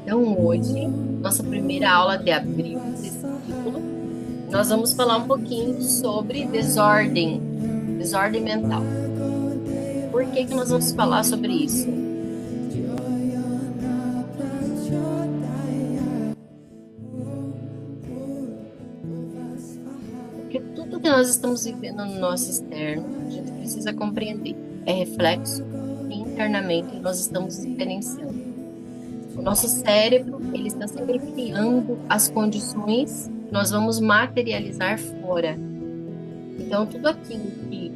Então, hoje, nossa primeira aula de abril desse ciclo, nós vamos falar um pouquinho sobre desordem mental. Por que que nós vamos falar sobre isso? Porque tudo que nós estamos vivendo no nosso externo, a gente precisa compreender. É reflexo que internamente nós estamos experienciando. O nosso cérebro, ele está sempre criando as condições que nós vamos materializar fora. Então, tudo aquilo que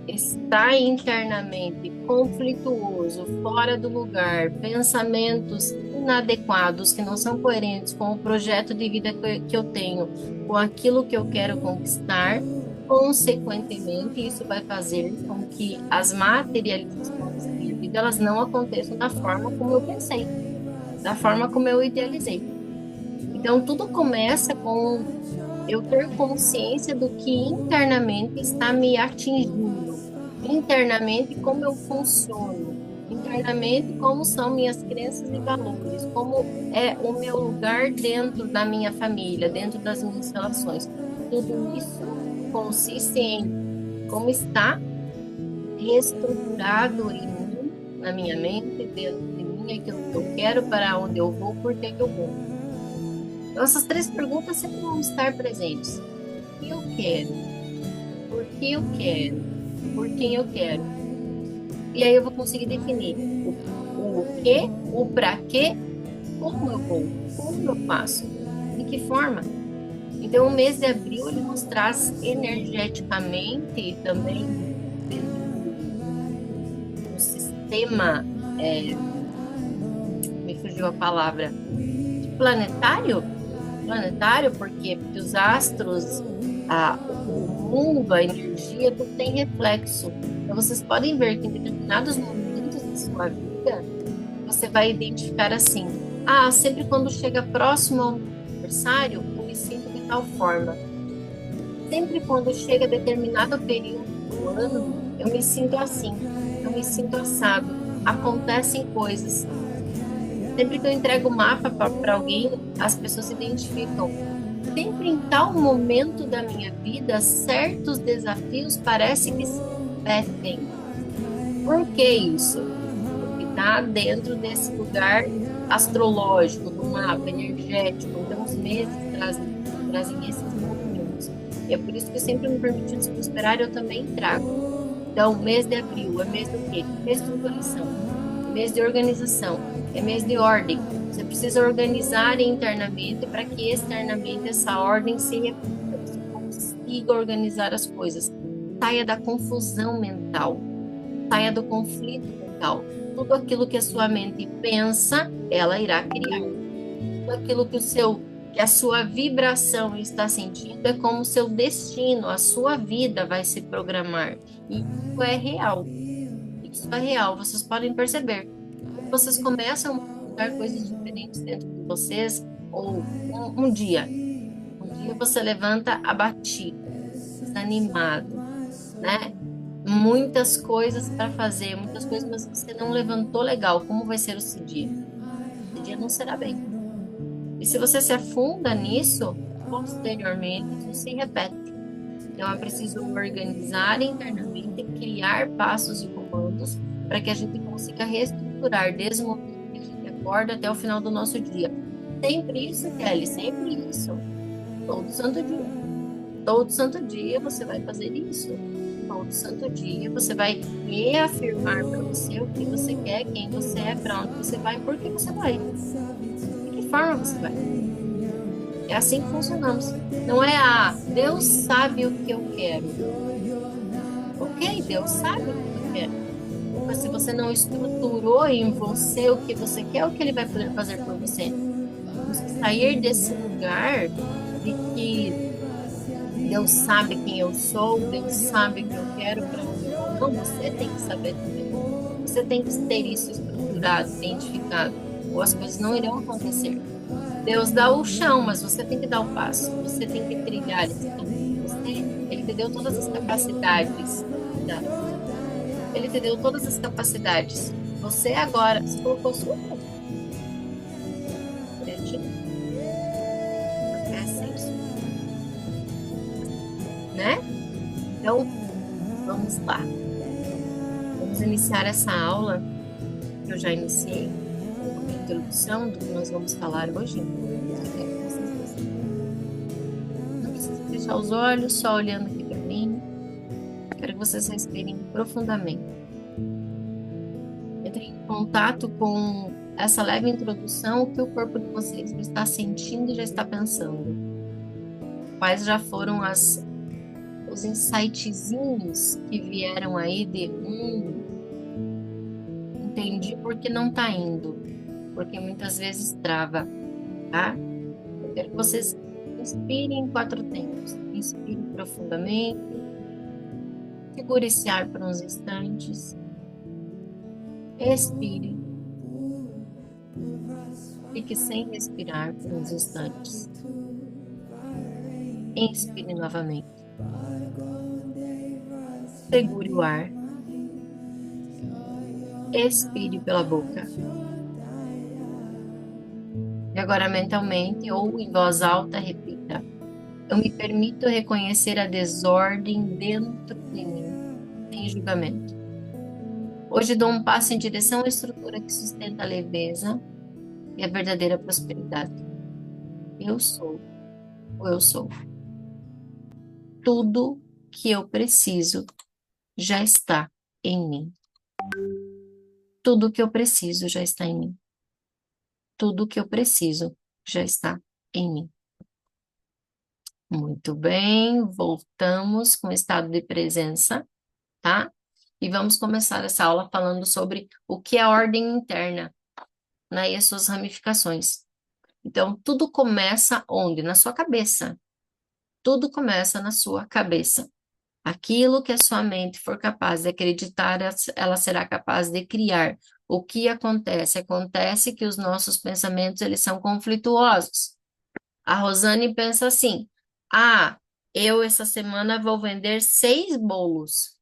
está internamente conflituoso, fora do lugar, pensamentos inadequados, que não são coerentes com o projeto de vida que eu tenho, com aquilo que eu quero conquistar, consequentemente, isso vai fazer com que as materializações da minha vida, elas não aconteçam da forma como eu pensei, da forma como eu idealizei. Então, tudo começa com eu ter consciência do que internamente está me atingindo, internamente como eu funciono, internamente como são minhas crenças e valores, como é o meu lugar dentro da minha família, dentro das minhas relações. Tudo isso consiste em como está reestruturado em mim, na minha mente, dentro de mim, aquilo que eu quero, para onde eu vou, por que que eu vou. Então, essas três perguntas sempre vão estar presentes. O que eu quero? Por que eu quero? Por quem eu quero? E aí eu vou conseguir definir o que, o para quê, como eu vou, como eu faço, de que forma. Então, o mês de abril, ele nos traz energeticamente também um sistema, me fugiu a palavra, planetário? Planetário, porque os astros, o mundo, a energia, tudo tem reflexo. Então, vocês podem ver que em determinados momentos da sua vida, você vai identificar assim: sempre quando chega próximo ao meu aniversário, eu me sinto de tal forma. Sempre quando chega determinado período do ano, eu me sinto assim, eu me sinto assado. Acontecem coisas. Sempre que eu entrego o mapa para alguém, as pessoas se identificam. Sempre em tal momento da minha vida, certos desafios parecem que se repetem. Por que isso? Porque está dentro desse lugar astrológico, do mapa energético. Então, os meses trazem esses movimentos. E é por isso que sempre me permitindo se prosperar, eu também trago. Então, mês de abril é mês do quê? Reestruturação, mês de organização, é mês de ordem. Você precisa organizar internamente para que externamente essa ordem se repita, você consiga organizar as coisas. Saia da confusão mental, saia do conflito mental. Tudo aquilo que a sua mente pensa, ela irá criar. Tudo aquilo que a sua vibração está sentindo é como o seu destino, a sua vida vai se programar. E isso é real. Isso é real, vocês podem perceber. Vocês começam a mudar coisas diferentes dentro de vocês, ou um dia você levanta abatido, desanimado, né? Muitas coisas para fazer, muitas coisas, mas você não levantou legal. Como vai ser o seu dia? O dia não será bem. E se você se afunda nisso, posteriormente isso se repete. Então é preciso organizar internamente, criar passos e comandos para que a gente consiga reestruturar desde o momento que a gente acorda até o final do nosso dia. Sempre isso, Kelly, sempre isso. Todo santo dia. Todo santo dia você vai fazer isso. Todo santo dia você vai reafirmar para você o que você quer, quem você é, para onde você vai, por que você vai. De que forma você vai. É assim que funcionamos. Não é Deus sabe o que eu quero. Ok, Deus sabe o que eu quero. Mas se você não estruturou em você o que você quer, o que ele vai poder fazer por você? Você sair desse lugar de que Deus sabe quem eu sou, Deus sabe o que eu quero para onde eu vou. Não, você tem que saber também. Você tem que ter isso estruturado, identificado, ou as coisas não irão acontecer. Deus dá o chão, mas você tem que dar o passo. Você tem que trilhar esse caminho. Ele te deu todas as capacidades. Tá? Ele te deu todas as capacidades. Você agora, você colocou sua. Então, vamos lá. Vamos iniciar essa aula que eu já iniciei com uma introdução do que nós vamos falar hoje. Eu quero que vocês não precisam fechar os olhos, só olhando aqui para mim. Quero que vocês respirem profundamente. Entrem em contato com essa leve introdução, o que o corpo de vocês já está sentindo e já está pensando. Quais já foram os insightzinhos que vieram aí de entendi porque não está indo, porque muitas vezes trava, tá? Eu quero que vocês inspirem em 4 tempos. Inspire profundamente, segure esse ar por uns instantes, expire, fique sem respirar por uns instantes. Inspire novamente. Segure o ar. Expire pela boca. E agora mentalmente ou em voz alta repita: eu me permito reconhecer a desordem dentro de mim, sem julgamento. Hoje dou um passo em direção à estrutura que sustenta a leveza e a verdadeira prosperidade. Eu sou ou eu sou. Tudo que eu preciso já está em mim. Tudo que eu preciso já está em mim. Tudo que eu preciso já está em mim. Muito bem, voltamos com o estado de presença, tá? E vamos começar essa aula falando sobre o que é a ordem interna, né, e as suas ramificações. Então, tudo começa onde? Na sua cabeça. Tudo começa na sua cabeça. Aquilo que a sua mente for capaz de acreditar, ela será capaz de criar. O que acontece? Acontece que os nossos pensamentos, eles são conflituosos. A Rosane pensa assim: ah, eu essa semana vou vender 6 bolos.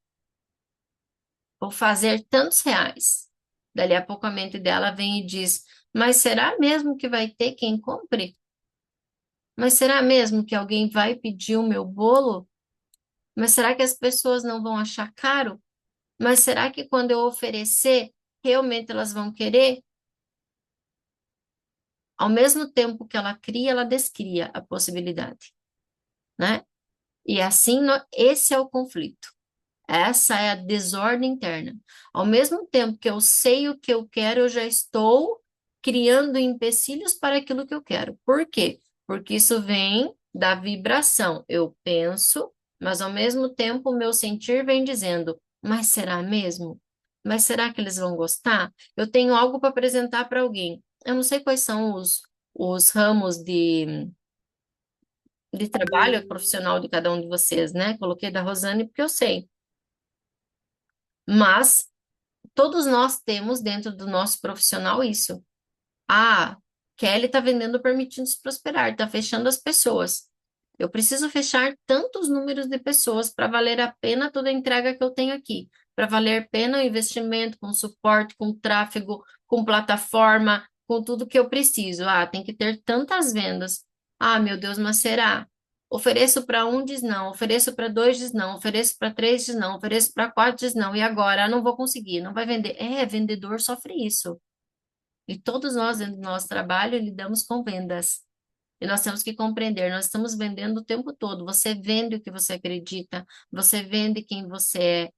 Vou fazer tantos reais. Dali a pouco a mente dela vem e diz: mas será mesmo que vai ter quem compre? Mas será mesmo que alguém vai pedir o meu bolo? Mas será que as pessoas não vão achar caro? Mas será que quando eu oferecer, realmente elas vão querer? Ao mesmo tempo que ela cria, ela descria a possibilidade, né? E assim, esse é o conflito. Essa é a desordem interna. Ao mesmo tempo que eu sei o que eu quero, eu já estou criando empecilhos para aquilo que eu quero. Por quê? Porque isso vem da vibração. Eu penso, mas ao mesmo tempo o meu sentir vem dizendo: mas será mesmo? Mas será que eles vão gostar? Eu tenho algo para apresentar para alguém. Eu não sei quais são os ramos de trabalho profissional de cada um de vocês, né? Coloquei da Rosane porque eu sei. Mas todos nós temos dentro do nosso profissional isso. Ah, Kelly está vendendo permitindo-se prosperar, está fechando as pessoas. Eu preciso fechar tantos números de pessoas para valer a pena toda a entrega que eu tenho aqui, para valer a pena o investimento com suporte, com tráfego, com plataforma, com tudo que eu preciso. Ah, tem que ter tantas vendas. Ah, meu Deus, mas será? Ofereço para um, diz não, ofereço para dois, diz não, ofereço para três, diz não, ofereço para quatro, diz não, e agora? Ah, não vou conseguir, não vai vender. É, vendedor sofre isso. E todos nós, dentro do nosso trabalho, lidamos com vendas. E nós temos que compreender, nós estamos vendendo o tempo todo. Você vende o que você acredita, você vende quem você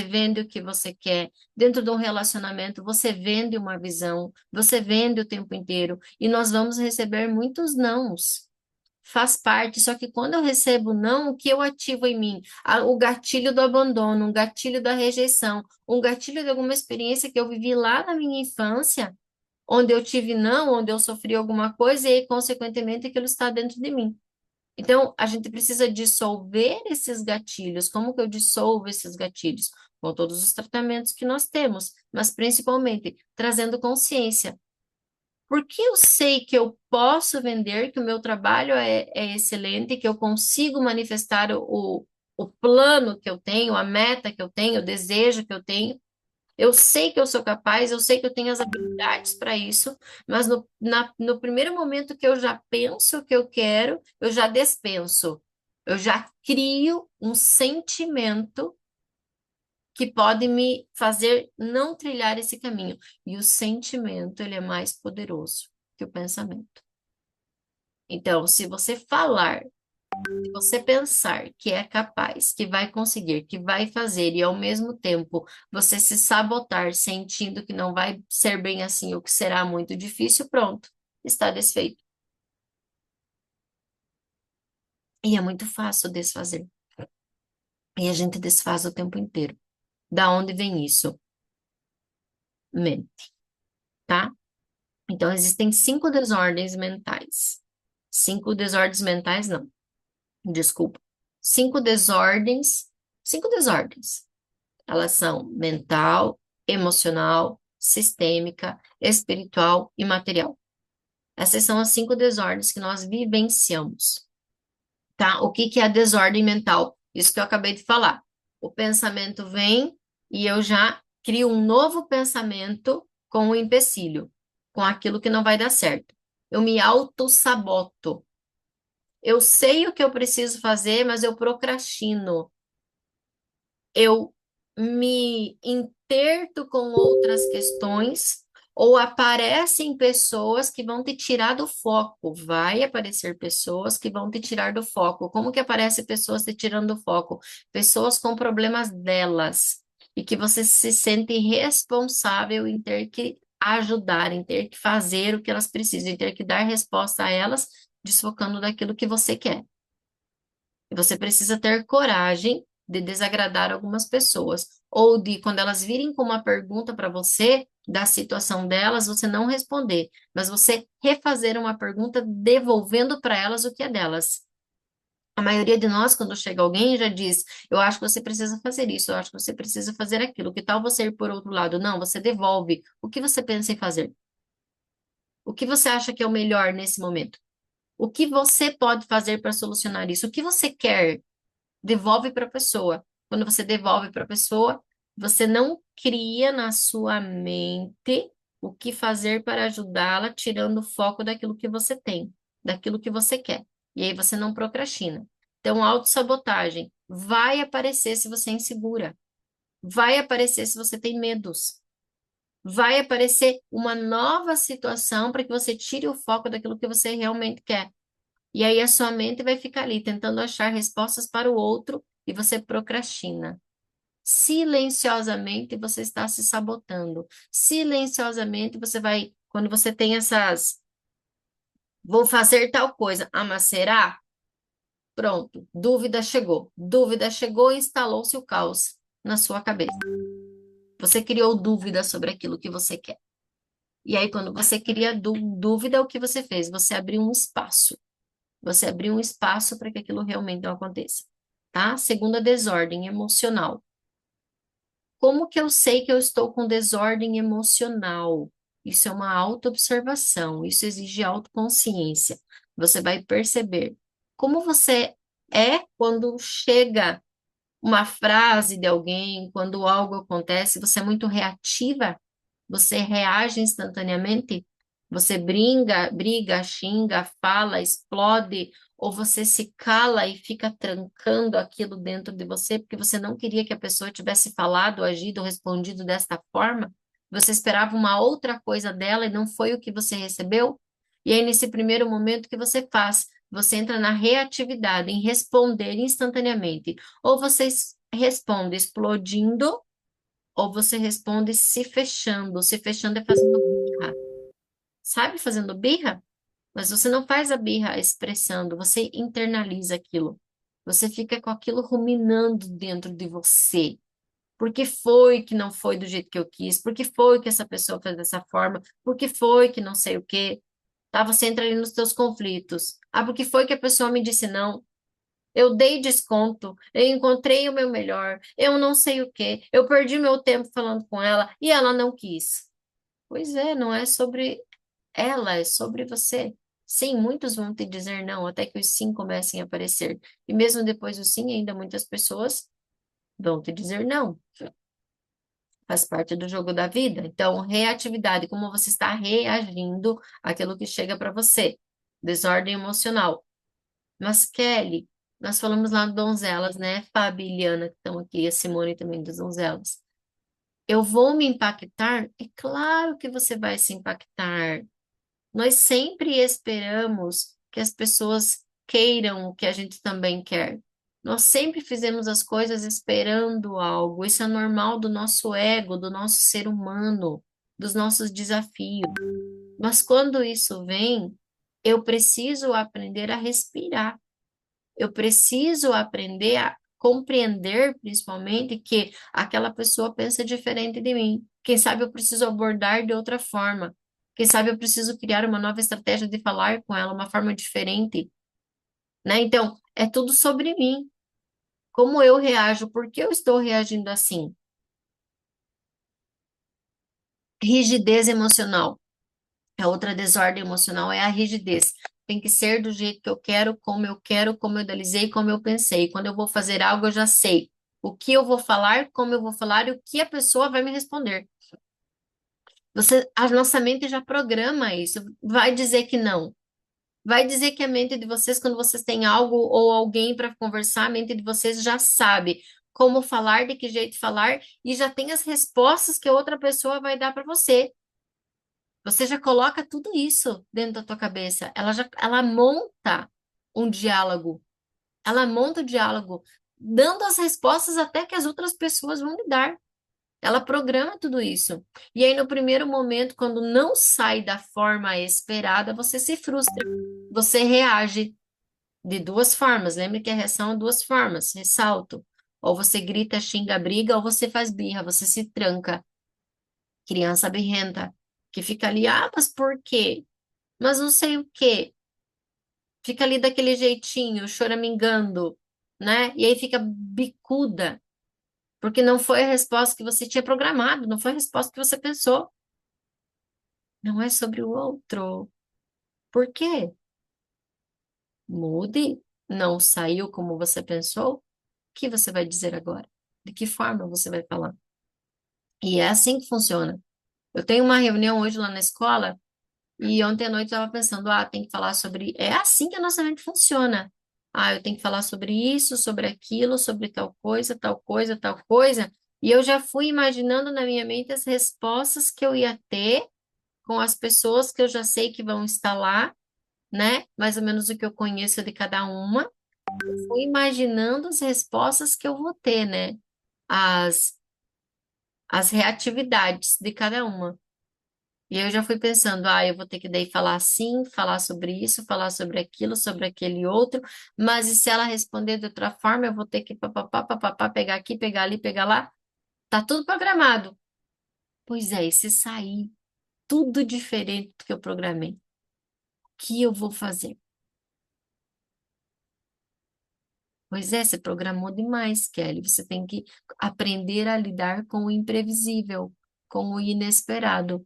vende o que você quer. Dentro de um relacionamento, você vende uma visão, você vende o tempo inteiro. E nós vamos receber muitos nãos. Faz parte, só que quando eu recebo não, o que eu ativo em mim? O gatilho do abandono, um gatilho da rejeição, um gatilho de alguma experiência que eu vivi lá na minha infância, onde eu tive não, onde eu sofri alguma coisa e aí, consequentemente, aquilo está dentro de mim. Então, a gente precisa dissolver esses gatilhos. Como que eu dissolvo esses gatilhos? Com todos os tratamentos que nós temos, mas principalmente trazendo consciência. Porque eu sei que eu posso vender, que o meu trabalho é excelente, que eu consigo manifestar o plano que eu tenho, a meta que eu tenho, o desejo que eu tenho. Eu sei que eu sou capaz, eu sei que eu tenho as habilidades para isso, mas no primeiro momento que eu já penso o que eu quero, eu já despenso. Eu já crio um sentimento que pode me fazer não trilhar esse caminho. E o sentimento, ele é mais poderoso que o pensamento. Então, se você falar, se você pensar que é capaz, que vai conseguir, que vai fazer, e ao mesmo tempo você se sabotar sentindo que não vai ser bem assim, ou que será muito difícil, pronto, está desfeito. E é muito fácil desfazer. E a gente desfaz o tempo inteiro. Da onde vem isso? Mente, tá? Então, existem 5 desordens mentais. 5 desordens mentais, não, desculpa. 5 desordens, 5 desordens. Elas são mental, emocional, sistêmica, espiritual e material. Essas são as 5 desordens que nós vivenciamos, tá? O que que é a desordem mental? Isso que eu acabei de falar. O pensamento vem e eu já crio um novo pensamento com o empecilho, com aquilo que não vai dar certo. Eu me auto-saboto. Eu sei o que eu preciso fazer, mas eu procrastino. Eu me interto com outras questões ou aparecem pessoas que vão te tirar do foco. Vai aparecer pessoas que vão te tirar do foco. Como que aparece pessoas te tirando do foco? Pessoas com problemas delas e que você se sente responsável em ter que ajudar, em ter que fazer o que elas precisam, em ter que dar resposta a elas, desfocando daquilo que você quer. E você precisa ter coragem de desagradar algumas pessoas, ou de, quando elas virem com uma pergunta para você, da situação delas, você não responder, mas você refazer uma pergunta devolvendo para elas o que é delas. A maioria de nós, quando chega alguém, já diz: eu acho que você precisa fazer isso, eu acho que você precisa fazer aquilo. Que tal você ir por outro lado? Não, você devolve. O que você pensa em fazer? O que você acha que é o melhor nesse momento? O que você pode fazer para solucionar isso? O que você quer? Devolve para a pessoa. Quando você devolve para a pessoa, você não cria na sua mente o que fazer para ajudá-la, tirando o foco daquilo que você tem, daquilo que você quer. E aí você não procrastina. Então, autossabotagem vai aparecer se você é insegura. Vai aparecer se você tem medos. Vai aparecer uma nova situação para que você tire o foco daquilo que você realmente quer. E aí a sua mente vai ficar ali tentando achar respostas para o outro e você procrastina. Silenciosamente você está se sabotando. Silenciosamente você vai, quando você tem essas, vou fazer tal coisa, ah, mas será? Pronto, dúvida chegou e instalou-se o caos na sua cabeça. Você criou dúvida sobre aquilo que você quer. E aí, quando você cria dúvida, o que você fez? Você abriu um espaço. Você abriu um espaço para que aquilo realmente não aconteça, tá? Segunda, desordem emocional. Como que eu sei que eu estou com desordem emocional? Isso é uma autoobservação, isso exige autoconsciência. Você vai perceber como você é quando chega uma frase de alguém, quando algo acontece, você é muito reativa, você reage instantaneamente, você briga, xinga, fala, explode, ou você se cala e fica trancando aquilo dentro de você, porque você não queria que a pessoa tivesse falado, agido, respondido desta forma, você esperava uma outra coisa dela e não foi o que você recebeu, e aí nesse primeiro momento o que você faz? Você entra na reatividade, em responder instantaneamente. Ou você responde explodindo, ou você responde se fechando. Se fechando é fazendo birra. Sabe fazendo birra? Mas você não faz a birra expressando, você internaliza aquilo. Você fica com aquilo ruminando dentro de você. Por que foi que não foi do jeito que eu quis? Por que foi que essa pessoa fez dessa forma? Por que foi que não sei o quê? Tá? Você entra ali nos seus conflitos. Ah, por que foi que a pessoa me disse não? Eu dei desconto, eu encontrei o meu melhor, eu não sei o quê, eu perdi meu tempo falando com ela e ela não quis. Pois é, não é sobre ela, é sobre você. Sim, muitos vão te dizer não, até que os sim comecem a aparecer. E mesmo depois do sim, ainda muitas pessoas vão te dizer não. Faz parte do jogo da vida. Então, reatividade, como você está reagindo àquilo que chega para você. Desordem emocional. Mas, Kelly, Nós falamos lá de donzelas, né? Fabi e Liana, que estão aqui, a Simone também das donzelas. Eu vou me impactar? É claro que você vai se impactar. Nós sempre esperamos que as pessoas queiram o que a gente também quer. Nós sempre fizemos as coisas esperando algo. Isso é normal do nosso ego, do nosso ser humano, dos nossos desafios. Mas quando isso vem, eu preciso aprender a respirar. Eu preciso aprender a compreender, principalmente, que aquela pessoa pensa diferente de mim. Quem sabe eu preciso abordar de outra forma. Quem sabe eu preciso criar uma nova estratégia de falar com ela, uma forma diferente, né? Então, é tudo sobre mim. Como eu reajo? Por que eu estou reagindo assim? Rigidez emocional. A outra desordem emocional é a rigidez. Tem que ser do jeito que eu quero, como eu idealizei, como eu pensei. Quando eu vou fazer algo, eu já sei o que eu vou falar, como eu vou falar e o que a pessoa vai me responder. A nossa mente já programa isso. Vai dizer que não. Vai dizer que a mente de vocês, quando vocês têm algo ou alguém para conversar, a mente de vocês já sabe como falar, de que jeito falar e já tem as respostas que a outra pessoa vai dar para você. Você já coloca tudo isso dentro da tua cabeça. Ela monta um diálogo. Ela monta o diálogo, dando as respostas até que as outras pessoas vão lhe dar. Ela programa tudo isso. E aí, no primeiro momento, quando não sai da forma esperada, você se frustra. Você reage de duas formas. Lembre que a reação é duas formas. Ressalto. Ou você grita, xinga, briga, ou você faz birra, você se tranca. Criança birrenta, que fica ali, ah, mas por quê? Mas não sei o quê. Fica ali daquele jeitinho, choramingando, né? E aí fica bicuda, porque não foi a resposta que você tinha programado, não foi a resposta que você pensou. Não é sobre o outro. Por quê? Mude. Não saiu como você pensou? O que você vai dizer agora? De que forma você vai falar? E é assim que funciona. Eu tenho uma reunião hoje lá na escola. E ontem à noite eu estava pensando, ah, tem que falar sobre. É assim que a nossa mente funciona. Ah, eu tenho que falar sobre isso, sobre aquilo, sobre tal coisa, tal coisa, tal coisa. E eu já fui imaginando na minha mente as respostas que eu ia ter com as pessoas que eu já sei que vão estar lá, né? Mais ou menos o que eu conheço de cada uma. Fui imaginando as respostas que eu vou ter, né? As, as reatividades de cada uma. E eu já fui pensando, ah, eu vou ter que daí falar assim, falar sobre isso, falar sobre aquilo, sobre aquele outro, mas e se ela responder de outra forma, eu vou ter que papapá, papapá, pegar aqui, pegar ali, pegar lá. Tá tudo programado. Pois é, e se sair tudo diferente do que eu programei, o que eu vou fazer? Pois é, você programou demais, Kelly. Você tem que aprender a lidar com o imprevisível, com o inesperado.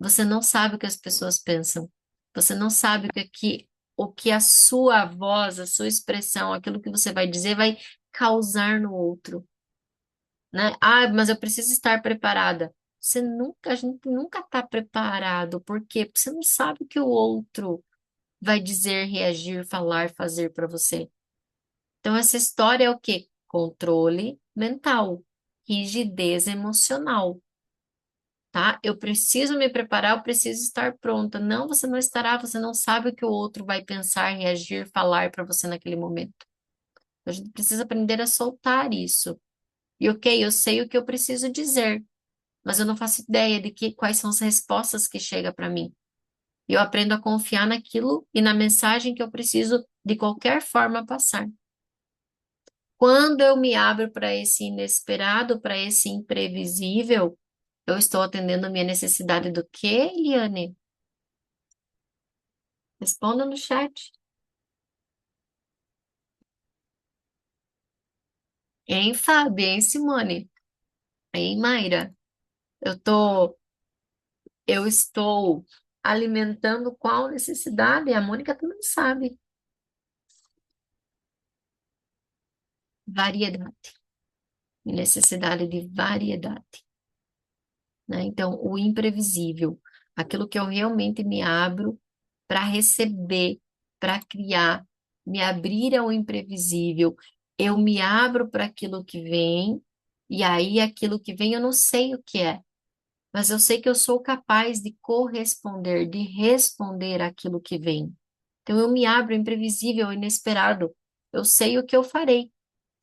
Você não sabe o que as pessoas pensam. Você não sabe o que a sua voz, a sua expressão, aquilo que você vai dizer vai causar no outro, né? Ah, mas eu preciso estar preparada. A gente nunca está preparado. Por quê? Porque você não sabe o que o outro vai dizer, reagir, falar, fazer para você. Então, essa história é o quê? Controle mental, rigidez emocional, tá? Eu preciso me preparar, eu preciso estar pronta. Não, você não estará, você não sabe o que o outro vai pensar, reagir, falar para você naquele momento. A gente precisa aprender a soltar isso. E ok, eu sei o que eu preciso dizer, mas eu não faço ideia de quais são as respostas que chegam para mim. Eu aprendo a confiar naquilo e na mensagem que eu preciso de qualquer forma passar. Quando eu me abro para esse inesperado, para esse imprevisível, eu estou atendendo a minha necessidade do quê, Eliane? Responda no chat. Hein, Fábio? Hein, Simone? Hein, Mayra? Eu tô, eu estou alimentando qual necessidade? A Mônica também sabe. Variedade. Necessidade de variedade, né? Então, o imprevisível, aquilo que eu realmente me abro para receber, para criar. me abrir ao imprevisível. Eu me abro para aquilo que vem, e aí aquilo que vem eu não sei o que é, mas eu sei que eu sou capaz de corresponder, de responder àquilo que vem. Então eu me abro ao imprevisível, ao inesperado. Eu sei o que eu farei,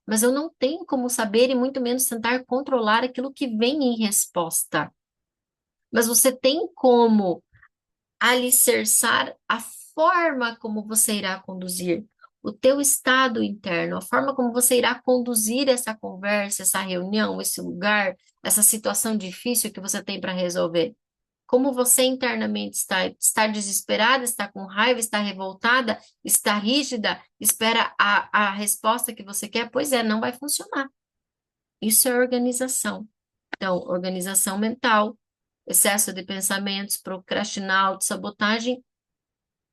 mas eu não tenho como saber e muito menos tentar controlar aquilo que vem em resposta. Mas você tem como alicerçar a forma como você irá conduzir o teu estado interno, a forma como você irá conduzir essa conversa, essa reunião, esse lugar, essa situação difícil que você tem para resolver. Como você internamente está, está desesperada, está com raiva, está revoltada, está rígida, espera a resposta que você quer? Pois é, não vai funcionar. Isso é organização. Então, organização mental, excesso de pensamentos, procrastinar, autossabotagem,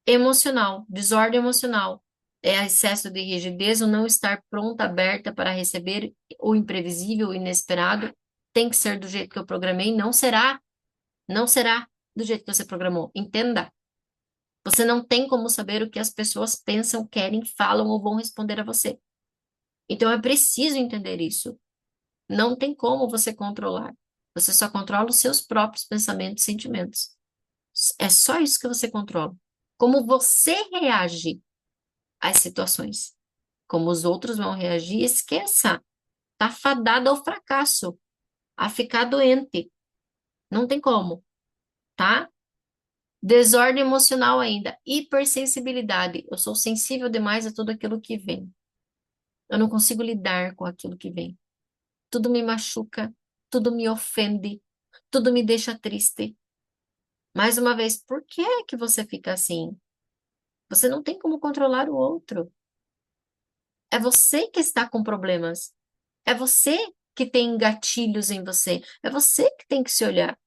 emocional, desordem emocional. É excesso de rigidez, ou não estar pronta, aberta para receber o imprevisível, o inesperado. Tem que ser do jeito que eu programei, não será do jeito que você programou. Entenda. Você não tem como saber o que as pessoas pensam, querem, falam ou vão responder a você. Então é preciso entender isso. Não tem como você controlar. Você só controla os seus próprios pensamentos e sentimentos. É só isso que você controla. Como você reage às situações. Como os outros vão reagir, esqueça. Tá fadado ao fracasso, a ficar doente. Não tem como, tá? Desordem emocional ainda, hipersensibilidade. Eu sou sensível demais a tudo aquilo que vem. Eu não consigo lidar com aquilo que vem. Tudo me machuca, tudo me ofende, tudo me deixa triste. Mais uma vez, por que é que você fica assim? Você não tem como controlar o outro. É você que está com problemas. É você que tem gatilhos em você. É você que tem que se olhar.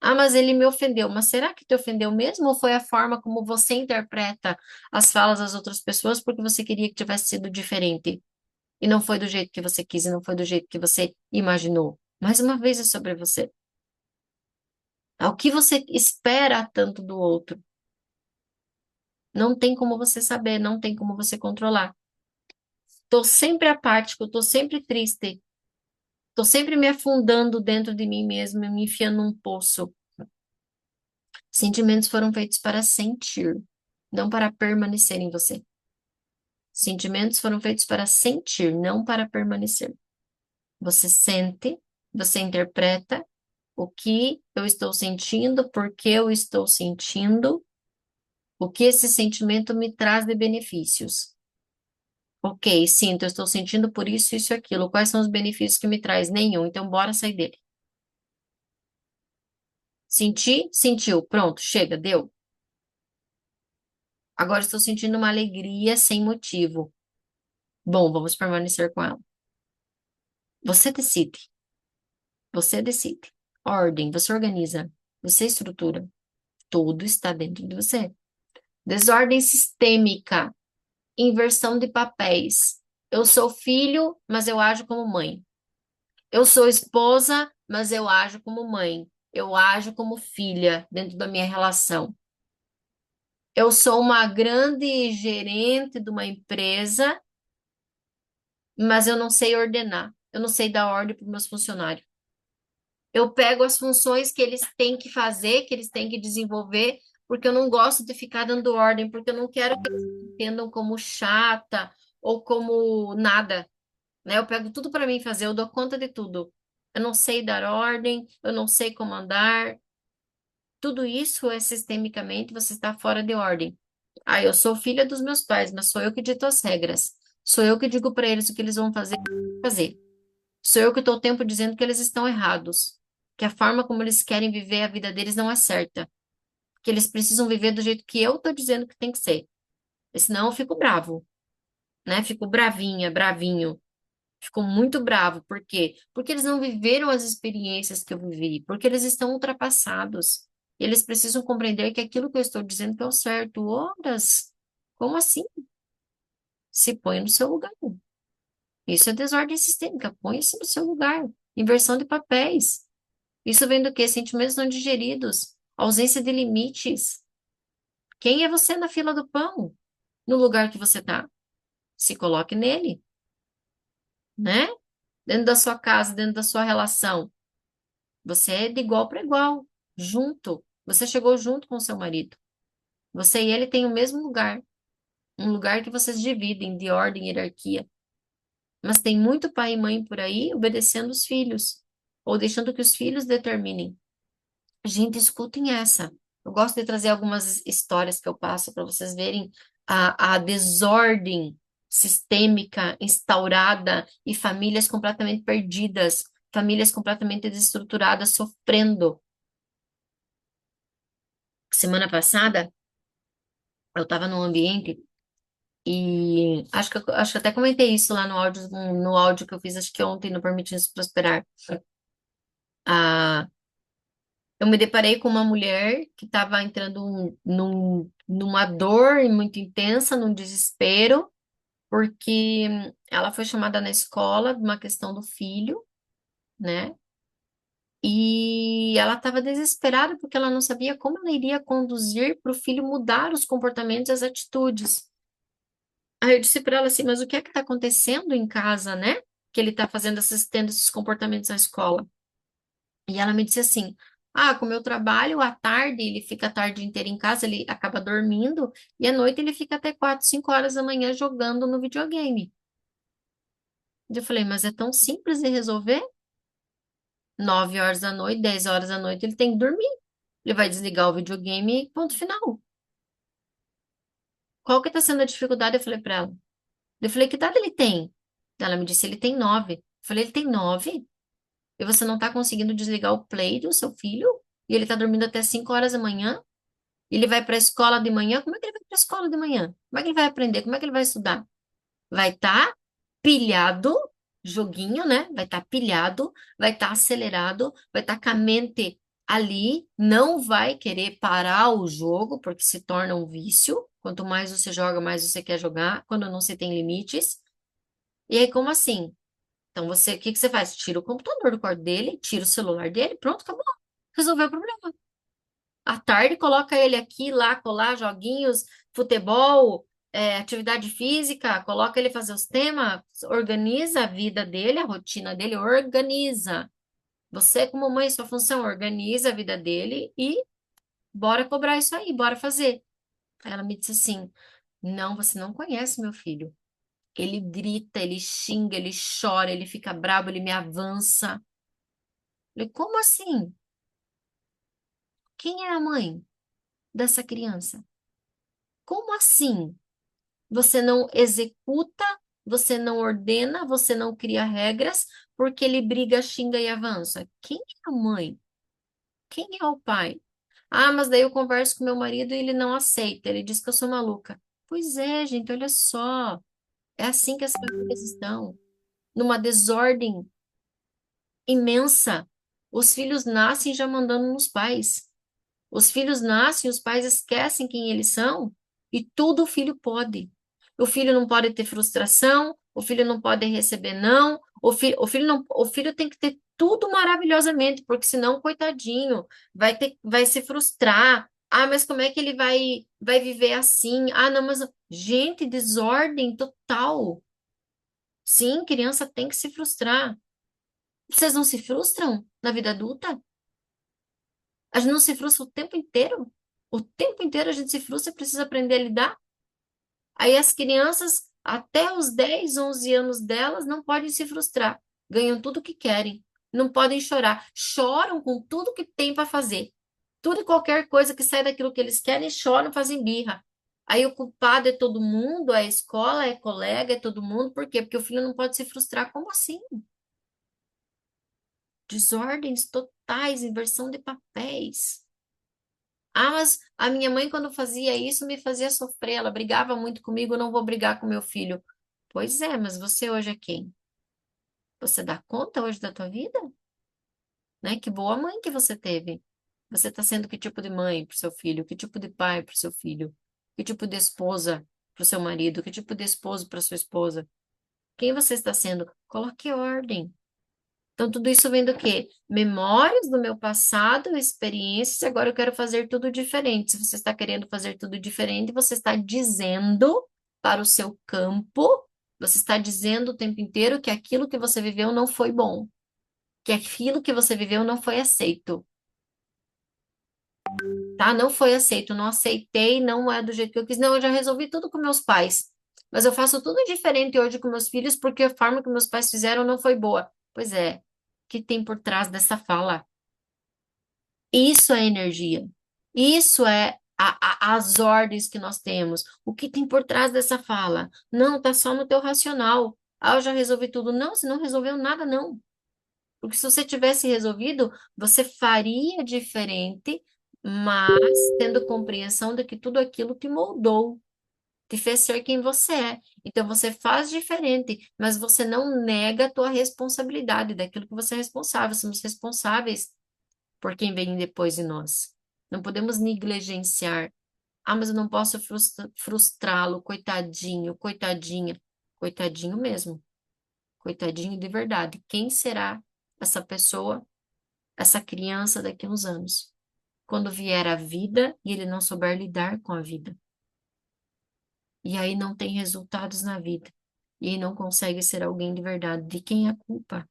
Ah, mas ele me ofendeu. Mas será que te ofendeu mesmo? Ou foi a forma como você interpreta as falas das outras pessoas porque você queria que tivesse sido diferente? E não foi do jeito que você quis, e não foi do jeito que você imaginou. Mais uma vez é sobre você. É o que você espera tanto do outro. Não tem como você saber, não tem como você controlar. Tô sempre apático, tô sempre triste, tô sempre me afundando dentro de mim mesmo, me enfiando num poço. Sentimentos foram feitos para sentir, não para permanecer em você. Sentimentos foram feitos para sentir, não para permanecer. Você sente, você interpreta o que eu estou sentindo, por que eu estou sentindo, o que esse sentimento me traz de benefícios. Ok, sinto, eu estou sentindo por isso e aquilo. Quais são os benefícios que me traz? Nenhum, então bora sair dele. Senti, sentiu, pronto, chega, deu. Agora estou sentindo uma alegria sem motivo. Bom, vamos permanecer com ela. Você decide, você decide. Ordem, você organiza, você estrutura. Tudo está dentro de você. Desordem sistêmica, inversão de papéis. Eu sou filho, mas eu ajo como mãe. Eu sou esposa, mas eu ajo como mãe. Eu ajo como filha dentro da minha relação. Eu sou uma grande gerente de uma empresa, mas eu não sei ordenar. Eu não sei dar ordem para os meus funcionários. Eu pego as funções que eles têm que fazer, que eles têm que desenvolver, porque eu não gosto de ficar dando ordem, porque eu não quero que eles me entendam como chata ou como nada, né? Eu pego tudo para mim fazer, eu dou conta de tudo. Eu não sei dar ordem, eu não sei comandar. Tudo isso é sistemicamente você está fora de ordem. Ah, eu sou filha dos meus pais, mas sou eu que dito as regras. Sou eu que digo para eles o que eles vão fazer. Sou eu que estou o tempo dizendo que eles estão errados, que a forma como eles querem viver a vida deles não é certa, que eles precisam viver do jeito que eu estou dizendo que tem que ser. Porque senão eu fico bravo, né? Fico bravinha, bravinho. Fico muito bravo. Por quê? Porque eles não viveram as experiências que eu vivi, porque eles estão ultrapassados. E eles precisam compreender que aquilo que eu estou dizendo que é o certo. Horas, como assim? Se põe no seu lugar. Isso é desordem sistêmica. Põe-se no seu lugar. Inversão de papéis. Isso vem do quê? Sentimentos não digeridos, ausência de limites. Quem é você na fila do pão? no lugar que você tá. Se coloque nele, né? Dentro da sua casa, dentro da sua relação. Você é de igual para igual, junto. Você chegou junto com o seu marido. Você e ele têm o mesmo lugar, um lugar que vocês dividem de ordem e hierarquia. Mas tem muito pai e mãe por aí obedecendo os filhos, ou deixando que os filhos determinem. Gente, escutem essa. Eu gosto de trazer algumas histórias que eu passo para vocês verem a desordem sistêmica instaurada e famílias completamente perdidas, famílias completamente desestruturadas, sofrendo. Semana passada, eu estava num ambiente e acho que até comentei isso lá no áudio que eu fiz, acho que ontem, no Permitindo-se Prosperar. Ah, eu me deparei com uma mulher que estava entrando numa dor muito intensa, num desespero, porque ela foi chamada na escola de uma questão do filho, né? E ela estava desesperada porque ela não sabia como ela iria conduzir para o filho mudar os comportamentos e as atitudes. Aí eu disse para ela assim, mas o que é que está acontecendo em casa, né? Que ele está tendo esses comportamentos na escola. E ela me disse assim, ah, como eu trabalho à tarde, ele fica a tarde inteira em casa, ele acaba dormindo, e à noite ele fica até 4, 5 horas da manhã jogando no videogame. Eu falei, mas é tão simples de resolver? 9 horas da noite, 10 horas da noite, ele tem que dormir. Ele vai desligar o videogame e ponto final. Qual que está sendo a dificuldade? Eu falei para ela. Eu falei, que idade ele tem? Ela me disse, ele tem 9. Eu falei, ele tem 9? E você não está conseguindo desligar o play do seu filho? E ele está dormindo até 5 horas da manhã? E ele vai para a escola de manhã? Como é que ele vai para a escola de manhã? Como é que ele vai aprender? Como é que ele vai estudar? Vai estar pilhado, joguinho, né? Vai estar pilhado, vai estar acelerado, vai estar com a mente ali, não vai querer parar o jogo, porque se torna um vício. Quanto mais você joga, mais você quer jogar, quando não se tem limites. E aí, como assim? Então, o que que você faz? Tira o computador do quarto dele, tira o celular dele, pronto, acabou. Resolveu o problema. À tarde, coloca ele aqui, lá, colar, joguinhos, futebol, atividade física, coloca ele fazer os temas, organiza a vida dele, a rotina dele, organiza. Você, como mãe, sua função, organiza a vida dele e bora cobrar isso aí, bora fazer. Aí ela me disse assim: não, você não conhece meu filho. Ele grita, ele xinga, ele chora, ele fica bravo, ele me avança. Falei, como assim? Quem é a mãe dessa criança? Como assim? Você não executa, você não ordena, você não cria regras, porque ele briga, xinga e avança. Quem é a mãe? Quem é o pai? Ah, mas daí eu converso com meu marido e ele não aceita, ele diz que eu sou maluca. Pois é, gente, olha só. É assim que as famílias estão, numa desordem imensa. Os filhos nascem já mandando nos pais. Os filhos nascem, os pais esquecem quem eles são e tudo o filho pode. O filho não pode ter frustração, o filho não pode receber não, o filho tem que ter tudo maravilhosamente, porque senão, coitadinho, vai se frustrar. Ah, mas como é que ele vai viver assim? Ah, não, mas gente, desordem total. Sim, criança tem que se frustrar. Vocês não se frustram na vida adulta? A gente não se frustra o tempo inteiro? O tempo inteiro a gente se frustra e precisa aprender a lidar. Aí as crianças, até os 10, 11 anos delas, não podem se frustrar. Ganham tudo o que querem. Não podem chorar. Choram com tudo que tem para fazer. Tudo e qualquer coisa que sai daquilo que eles querem, choram, fazem birra. Aí o culpado é todo mundo, é a escola, é colega, é todo mundo. Por quê? Porque o filho não pode se frustrar. Como assim? Desordens totais, inversão de papéis. Ah, mas a minha mãe, quando fazia isso, me fazia sofrer. Ela brigava muito comigo, eu não vou brigar com meu filho. Pois é, mas você hoje é quem? Você dá conta hoje da tua vida? Né? Que boa mãe que você teve. Você está sendo que tipo de mãe para o seu filho? Que tipo de pai para o seu filho? Que tipo de esposa para o seu marido? Que tipo de esposo para sua esposa? Quem você está sendo? Coloque ordem. Então, tudo isso vem do quê? Memórias do meu passado, experiências, e agora eu quero fazer tudo diferente. Se você está querendo fazer tudo diferente, você está dizendo para o seu campo, você está dizendo o tempo inteiro que aquilo que você viveu não foi bom, que aquilo que você viveu não foi aceito, tá? Não foi aceito, não aceitei, não é do jeito que eu quis. Não, eu já resolvi tudo com meus pais, mas eu faço tudo diferente hoje com meus filhos porque a forma que meus pais fizeram não foi boa. Pois é, o que tem por trás dessa fala? Isso é energia. Isso é as ordens que nós temos. O que tem por trás dessa fala? Não, tá só no teu racional. Ah, eu já resolvi tudo. Não, você não resolveu nada, não. Porque se você tivesse resolvido, você faria diferente, mas tendo compreensão de que tudo aquilo te moldou, te fez ser quem você é. Então você faz diferente, mas você não nega a tua responsabilidade daquilo que você é responsável. Somos responsáveis por quem vem depois de nós. Não podemos negligenciar. Ah, mas eu não posso frustrá-lo, coitadinho, coitadinha. Coitadinho mesmo, coitadinho de verdade. Quem será essa pessoa, essa criança daqui a uns anos? Quando vier a vida e ele não souber lidar com a vida. E aí não tem resultados na vida. E aí não consegue ser alguém de verdade. De quem é a culpa?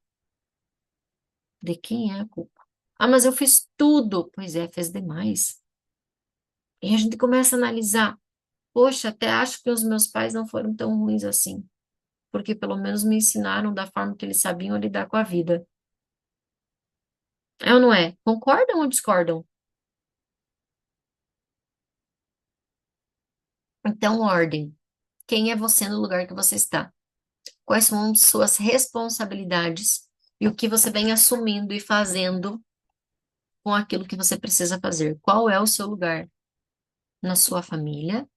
De quem é a culpa? Ah, mas eu fiz tudo. Pois é, fez demais. E a gente começa a analisar. Poxa, até acho que os meus pais não foram tão ruins assim, porque pelo menos me ensinaram da forma que eles sabiam lidar com a vida. É ou não é? Concordam ou discordam? Então, ordem. Quem é você no lugar que você está? Quais são suas responsabilidades e o que você vem assumindo e fazendo com aquilo que você precisa fazer? Qual é o seu lugar na sua família?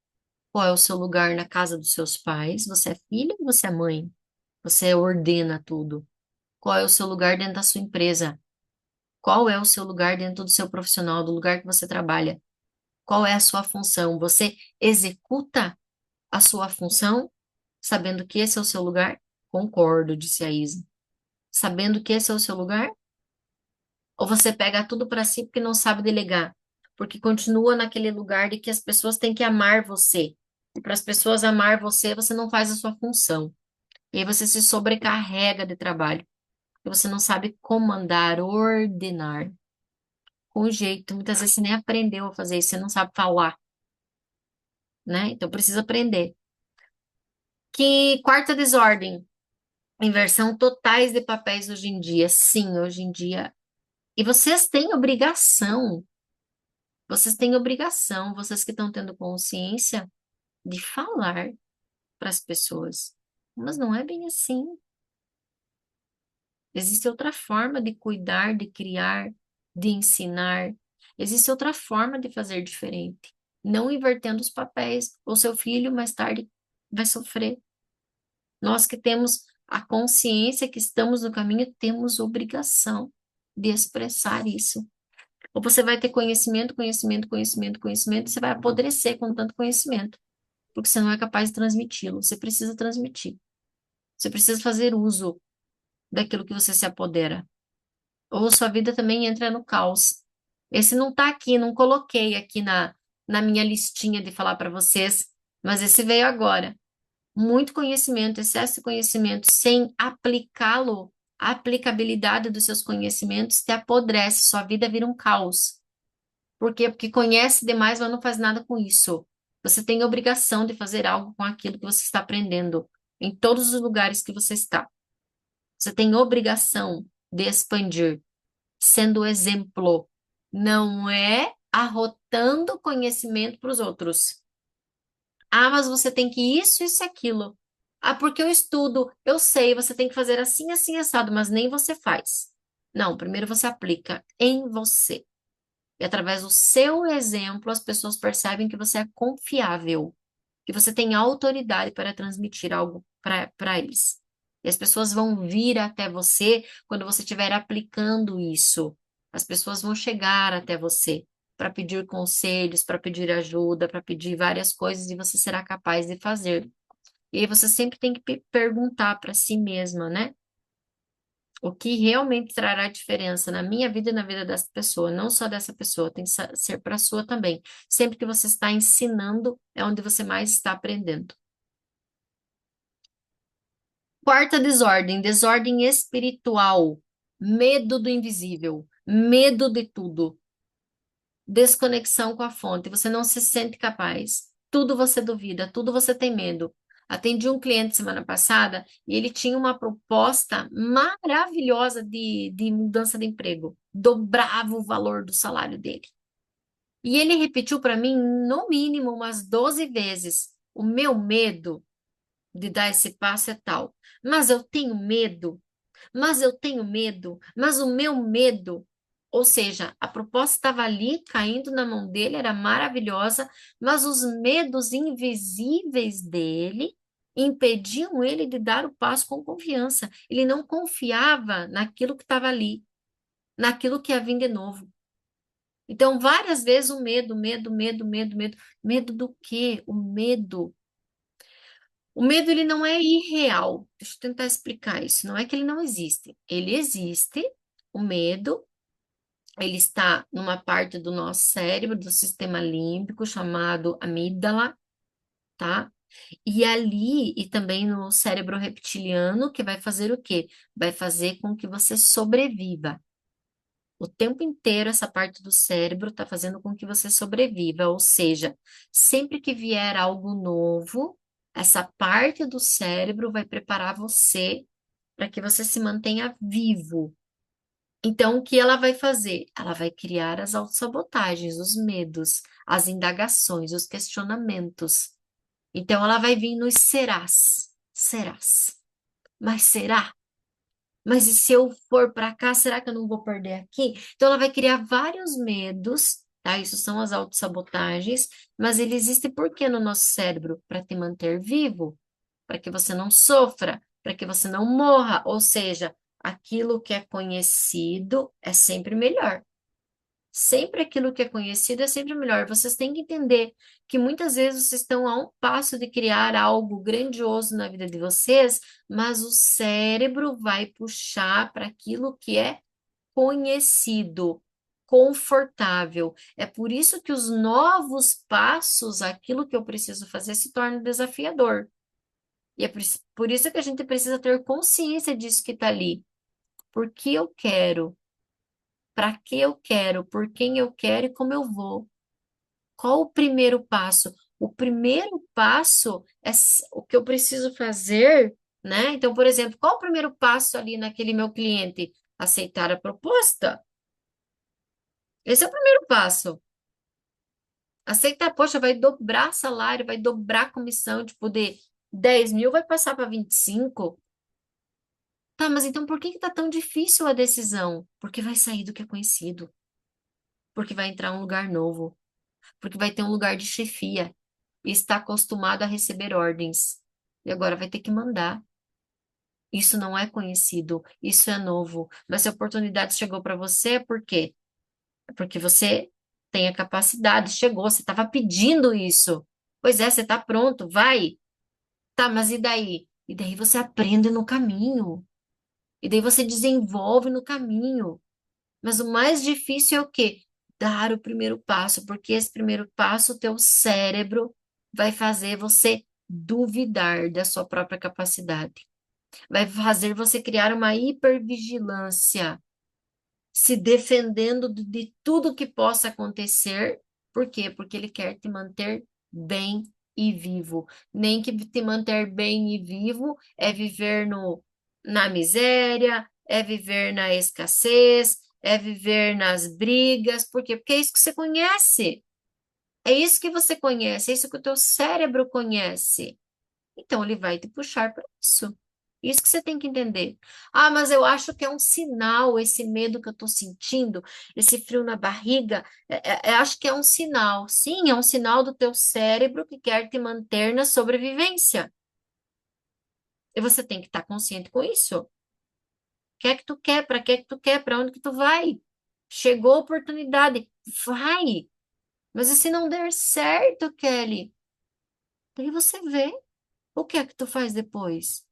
Qual é o seu lugar na casa dos seus pais? Você é filho ou você é mãe? Você ordena tudo. Qual é o seu lugar dentro da sua empresa? Qual é o seu lugar dentro do seu profissional, do lugar que você trabalha? Qual é a sua função? Você executa a sua função sabendo que esse é o seu lugar? Concordo, disse a Isa. Sabendo que esse é o seu lugar? Ou você pega tudo para si porque não sabe delegar? Porque continua naquele lugar de que as pessoas têm que amar você. E para as pessoas amar você, você não faz a sua função. E aí você se sobrecarrega de trabalho. E você não sabe comandar, ordenar. Com jeito. Muitas vezes você nem aprendeu a fazer isso, você não sabe falar, né? Então precisa aprender. Que quarta desordem, inversão totais de papéis hoje em dia. Sim, hoje em dia. E vocês têm obrigação, vocês que estão tendo consciência de falar para as pessoas. Mas não é bem assim. Existe outra forma de cuidar, de criar, de ensinar. Existe outra forma de fazer diferente. Não invertendo os papéis. O seu filho mais tarde vai sofrer. Nós que temos a consciência que estamos no caminho, temos obrigação de expressar isso. Ou você vai ter conhecimento, conhecimento, conhecimento, conhecimento, e você vai apodrecer com tanto conhecimento, porque você não é capaz de transmiti-lo. Você precisa transmitir. Você precisa fazer uso daquilo que você se apodera. Ou sua vida também entra no caos. Esse não está aqui, não coloquei aqui na minha listinha de falar para vocês, mas esse veio agora. Muito conhecimento, excesso de conhecimento, sem aplicá-lo, a aplicabilidade dos seus conhecimentos te apodrece, sua vida vira um caos. Por quê? Porque conhece demais, mas não faz nada com isso. Você tem obrigação de fazer algo com aquilo que você está aprendendo, em todos os lugares que você está. Você tem obrigação de expandir, sendo exemplo. Não é arrotando conhecimento para os outros. Ah, mas você tem que isso e aquilo. Ah, porque eu estudo, eu sei, você tem que fazer assim, assim, assado, mas nem você faz. Não, primeiro você aplica em você. E através do seu exemplo, as pessoas percebem que você é confiável, que você tem autoridade para transmitir algo para eles. E as pessoas vão vir até você quando você estiver aplicando isso. As pessoas vão chegar até você para pedir conselhos, para pedir ajuda, para pedir várias coisas e você será capaz de fazer. E aí você sempre tem que perguntar para si mesma, né? O que realmente trará diferença na minha vida e na vida dessa pessoa, não só dessa pessoa, tem que ser para a sua também. Sempre que você está ensinando, é onde você mais está aprendendo. Quarta desordem, desordem espiritual, medo do invisível, medo de tudo, desconexão com a fonte, você não se sente capaz, tudo você duvida, tudo você tem medo. Atendi um cliente semana passada e ele tinha uma proposta maravilhosa de mudança de emprego, dobrava o valor do salário dele. E ele repetiu para mim, no mínimo, umas 12 vezes: o meu medo de dar esse passo é tal, mas eu tenho medo, mas eu tenho medo, mas o meu medo. Ou seja, a proposta estava ali, caindo na mão dele, era maravilhosa, mas os medos invisíveis dele impediam ele de dar o passo com confiança. Ele não confiava naquilo que estava ali, naquilo que ia vir de novo. Então, várias vezes o medo, medo, medo, medo, medo. Medo do quê? O medo. O medo, ele não é irreal. Deixa eu tentar explicar isso. Não é que ele não existe. Ele existe, o medo, ele está numa parte do nosso cérebro, do sistema límbico, chamado amígdala, tá? E ali, e também no cérebro reptiliano, que vai fazer o quê? Vai fazer com que você sobreviva. O tempo inteiro, essa parte do cérebro está fazendo com que você sobreviva, ou seja, sempre que vier algo novo, essa parte do cérebro vai preparar você para que você se mantenha vivo. Então, o que ela vai fazer? Ela vai criar as autossabotagens, os medos, as indagações, os questionamentos. Então, ela vai vir nos serás, serás. Mas será? Mas e se eu for para cá, será que eu não vou perder aqui? Então ela vai criar vários medos, tá? Isso são as autossabotagens, mas ele existe por quê no nosso cérebro? Para te manter vivo, para que você não sofra, para que você não morra. Ou seja, aquilo que é conhecido é sempre melhor. Sempre aquilo que é conhecido é sempre melhor. Vocês têm que entender que muitas vezes vocês estão a um passo de criar algo grandioso na vida de vocês, mas o cérebro vai puxar para aquilo que é conhecido, confortável. É por isso que os novos passos, aquilo que eu preciso fazer, se torna desafiador. E é por isso que a gente precisa ter consciência disso que está ali. Por que eu quero? Para que eu quero, por quem eu quero e como eu vou. Qual o primeiro passo? O primeiro passo é o que eu preciso fazer, né? Então, por exemplo, qual o primeiro passo ali naquele meu cliente? Aceitar a proposta. Esse é o primeiro passo. Aceitar, poxa, vai dobrar salário, vai dobrar comissão, tipo, de 10 mil vai passar para 25. Tá, mas então por que que tá tão difícil a decisão? Porque vai sair do que é conhecido, porque vai entrar um lugar novo, porque vai ter um lugar de chefia e está acostumado a receber ordens. E agora vai ter que mandar. Isso não é conhecido, isso é novo. Mas se a oportunidade chegou para você, por quê? É porque você tem a capacidade, chegou, você estava pedindo isso. Pois é, você está pronto, vai. Tá, mas e daí? E daí você aprende no caminho. E daí você desenvolve no caminho. Mas o mais difícil é o quê? Dar o primeiro passo, porque esse primeiro passo, o teu cérebro vai fazer você duvidar da sua própria capacidade. Vai fazer você criar uma hipervigilância, se defendendo de tudo que possa acontecer. Por quê? Porque ele quer te manter bem e vivo. Nem que te manter bem e vivo é viver no, na miséria, é viver na escassez, é viver nas brigas. Por quê? Porque é isso que você conhece. É isso que você conhece, é isso que o teu cérebro conhece. Então, ele vai te puxar para isso. Isso que você tem que entender. Ah, mas eu acho que é um sinal, esse medo que eu estou sentindo, esse frio na barriga, acho que é um sinal. Sim, é um sinal do teu cérebro que quer te manter na sobrevivência. E você tem que estar consciente com isso. O que é que tu quer? Para que é que tu quer? Para onde que tu vai? Chegou a oportunidade, vai. Mas e se não der certo, Kelly? Daí você vê o que é que tu faz depois.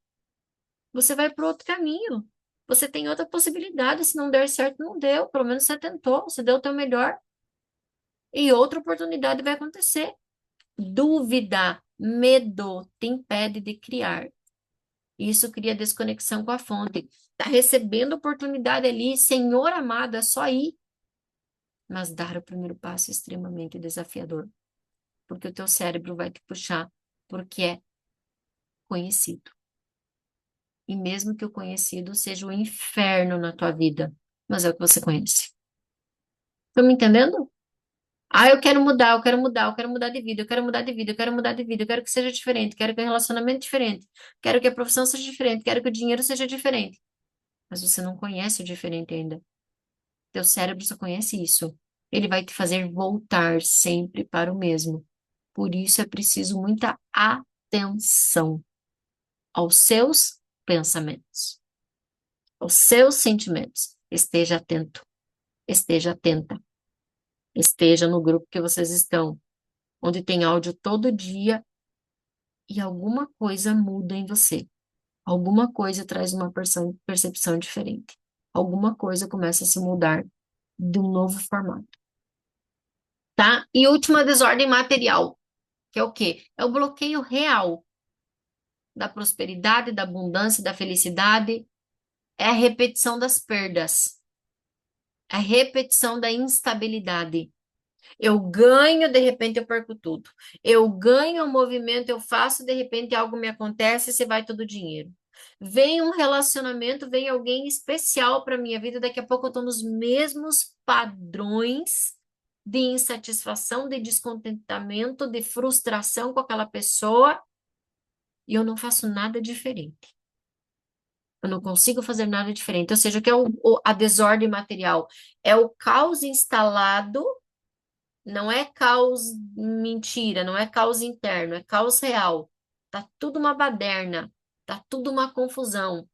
Você vai para outro caminho. Você tem outra possibilidade. Se não der certo, não deu. Pelo menos você tentou, você deu o teu melhor. E outra oportunidade vai acontecer. Dúvida, medo te impede de criar. E isso cria desconexão com a fonte. Tá recebendo oportunidade ali, Senhor amado, é só ir. Mas dar o primeiro passo é extremamente desafiador, porque o teu cérebro vai te puxar porque é conhecido. E mesmo que o conhecido seja o inferno na tua vida, mas é o que você conhece. Estão me entendendo? Ah, eu quero mudar, eu quero mudar, eu quero mudar de vida, eu quero mudar de vida, eu quero mudar de vida, eu quero que seja diferente, quero que o relacionamento diferente, quero que a profissão seja diferente, quero que o dinheiro seja diferente. Mas você não conhece o diferente ainda. Teu cérebro só conhece isso. Ele vai te fazer voltar sempre para o mesmo. Por isso é preciso muita atenção aos seus pensamentos, aos seus sentimentos. Esteja atento, esteja atenta, esteja no grupo que vocês estão, onde tem áudio todo dia e alguma coisa muda em você. Alguma coisa traz uma percepção diferente. Alguma coisa começa a se mudar de um novo formato, tá? E última desordem material, que é o quê? É o bloqueio real da prosperidade, da abundância, da felicidade, é a repetição das perdas, é a repetição da instabilidade. Eu ganho, de repente eu perco tudo. Eu ganho o movimento, eu faço, de repente algo me acontece e se vai todo o dinheiro. Vem um relacionamento, vem alguém especial para minha vida, daqui a pouco eu estou nos mesmos padrões de insatisfação, de descontentamento, de frustração com aquela pessoa e eu não faço nada diferente. Eu não consigo fazer nada diferente. Ou seja, o que é a desordem material? É o caos instalado. Não é caos mentira, não é caos interno, é caos real. Tá tudo uma baderna, tá tudo uma confusão.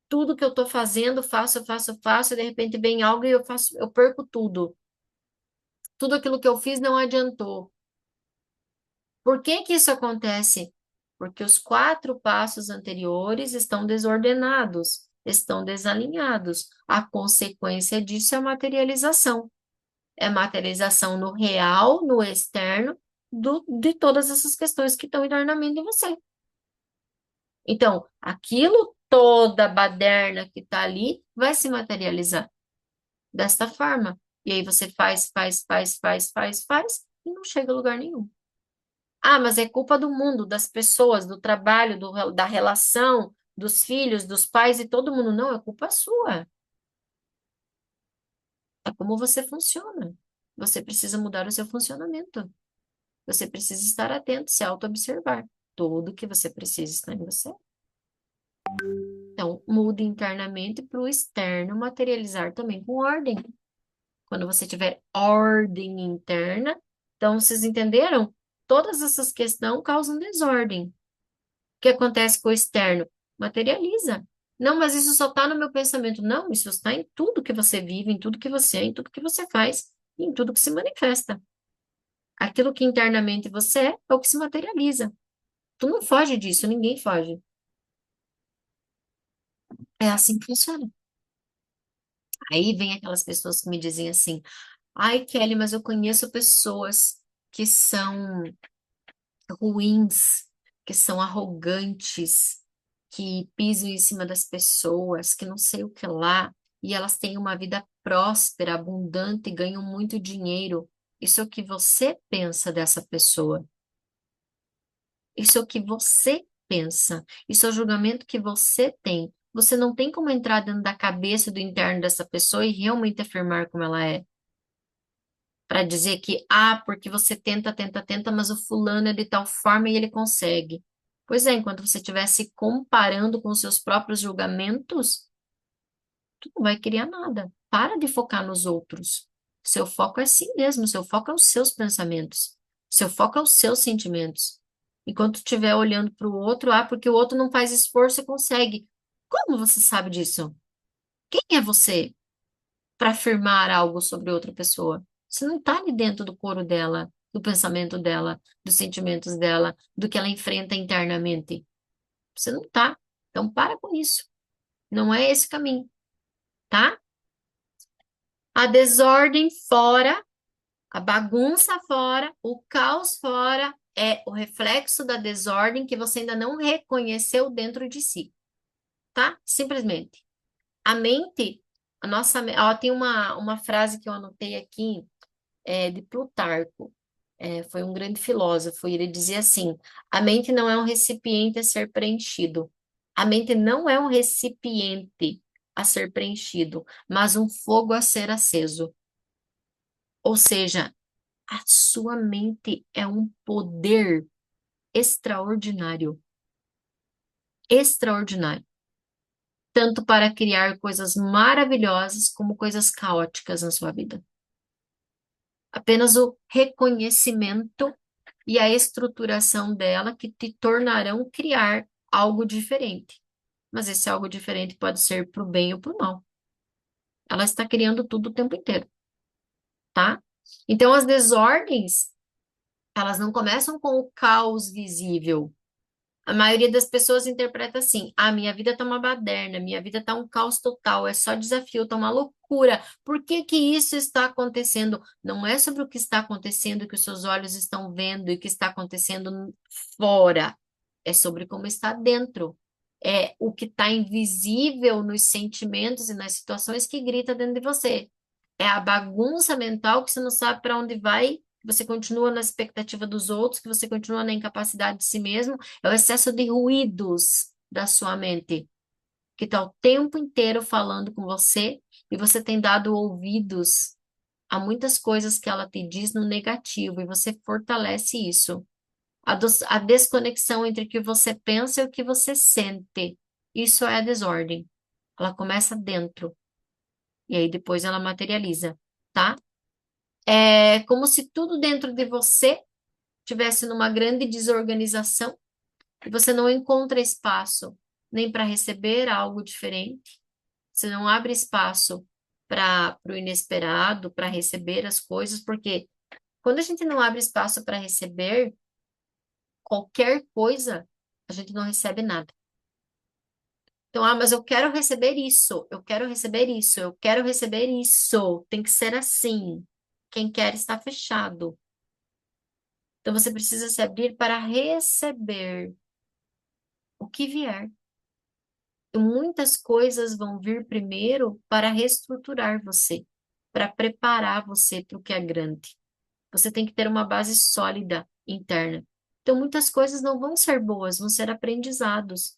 Tudo que eu tô fazendo, faço, e de repente vem algo e eu faço, eu perco tudo. Tudo aquilo que eu fiz não adiantou. Por que que isso acontece? Porque os quatro passos anteriores estão desordenados, estão desalinhados. A consequência disso é a materialização. É materialização no real, no externo, de todas essas questões que estão internamente em você. Então, aquilo toda baderna que está ali vai se materializar desta forma. E aí você faz e não chega a lugar nenhum. Ah, mas é culpa do mundo, das pessoas, do trabalho, da relação, dos filhos, dos pais e todo mundo. Não, é culpa sua. É como você funciona. Você precisa mudar o seu funcionamento. Você precisa estar atento, se auto-observar. Tudo que você precisa está em você. Então, mude internamente para o externo materializar também com ordem. Quando você tiver ordem interna, então vocês entenderam? Todas essas questões causam desordem. O que acontece com o externo? Materializa. Não, mas isso só está no meu pensamento. Não, isso está em tudo que você vive, em tudo que você é, em tudo que você faz, em tudo que se manifesta. Aquilo que internamente você é o que se materializa. Tu não foge disso, ninguém foge. É assim que funciona. Aí vem aquelas pessoas que me dizem assim: ai, Kelly, mas eu conheço pessoas que são ruins, que são arrogantes, que pisam em cima das pessoas, que não sei o que lá, e elas têm uma vida próspera, abundante, ganham muito dinheiro. Isso é o que você pensa dessa pessoa. Isso é o que você pensa. Isso é o julgamento que você tem. Você não tem como entrar dentro da cabeça do interno dessa pessoa e realmente afirmar como ela é. Para dizer que, ah, porque você tenta, mas o fulano é de tal forma e ele consegue. Pois é, enquanto você estiver se comparando com os seus próprios julgamentos, tu não vai criar nada. Para de focar nos outros. Seu foco é si mesmo, seu foco é os seus pensamentos. Seu foco é os seus sentimentos. Enquanto estiver olhando para o outro, ah, porque o outro não faz esforço e consegue. Como você sabe disso? Quem é você para afirmar algo sobre outra pessoa? Você não está ali dentro do coro dela, do pensamento dela, dos sentimentos dela, do que ela enfrenta internamente. Você não está. Então, para com isso. Não é esse caminho, tá? A desordem fora, A bagunça fora, o caos fora é o reflexo da desordem que você ainda não reconheceu dentro de si, tá? Simplesmente. A mente, a nossa, ó, tem uma frase que eu anotei aqui, de Plutarco. Foi um grande filósofo, e ele dizia assim: a mente não é um recipiente a ser preenchido. A mente não é um recipiente a ser preenchido, mas um fogo a ser aceso. Ou seja, a sua mente é um poder extraordinário, extraordinário, tanto para criar coisas maravilhosas como coisas caóticas na sua vida. Apenas o reconhecimento e a estruturação dela que te tornarão criar algo diferente. Mas esse algo diferente pode ser para o bem ou para o mal. Ela está criando tudo o tempo inteiro, tá? Então, as desordens, elas não começam com o caos visível. A maioria das pessoas interpreta assim: ah, minha vida tá uma baderna, minha vida tá um caos total, é só desafio, tá uma loucura. Por que que isso está acontecendo? Não é sobre o que está acontecendo que os seus olhos estão vendo e o que está acontecendo fora. É sobre como está dentro. É o que está invisível nos sentimentos e nas situações que grita dentro de você. É a bagunça mental que você não sabe para onde vai, que você continua na expectativa dos outros, que você continua na incapacidade de si mesmo. É o excesso de ruídos da sua mente, que está o tempo inteiro falando com você e você tem dado ouvidos a muitas coisas que ela te diz no negativo e você fortalece isso. A desconexão entre o que você pensa e o que você sente. Isso é a desordem. Ela começa dentro e aí depois ela materializa, tá? É como se tudo dentro de você tivesse numa grande desorganização e você não encontra espaço nem para receber algo diferente, você não abre espaço para o inesperado, para receber as coisas, porque quando a gente não abre espaço para receber qualquer coisa, a gente não recebe nada. Então, ah, mas eu quero receber isso, eu quero receber isso, eu quero receber isso, tem que ser assim. Quem quer está fechado. Então, você precisa se abrir para receber o que vier. E muitas coisas vão vir primeiro para reestruturar você, para preparar você para o que é grande. Você tem que ter uma base sólida interna. Então, muitas coisas não vão ser boas, vão ser aprendizados.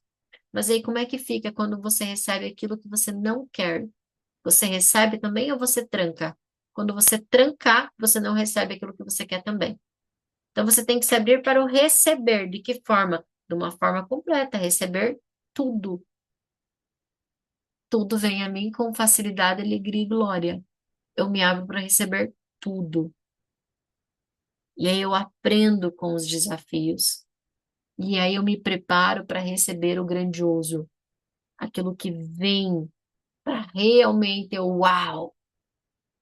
Mas aí, como é que fica quando você recebe aquilo que você não quer? Você recebe também ou você tranca? Quando você trancar, você não recebe aquilo que você quer também. Então, você tem que se abrir para o receber. De que forma? De uma forma completa, receber tudo. Tudo vem a mim com facilidade, alegria e glória. Eu me abro para receber tudo. E aí eu aprendo com os desafios. E aí eu me preparo para receber o grandioso. Aquilo que vem para realmente eu, uau,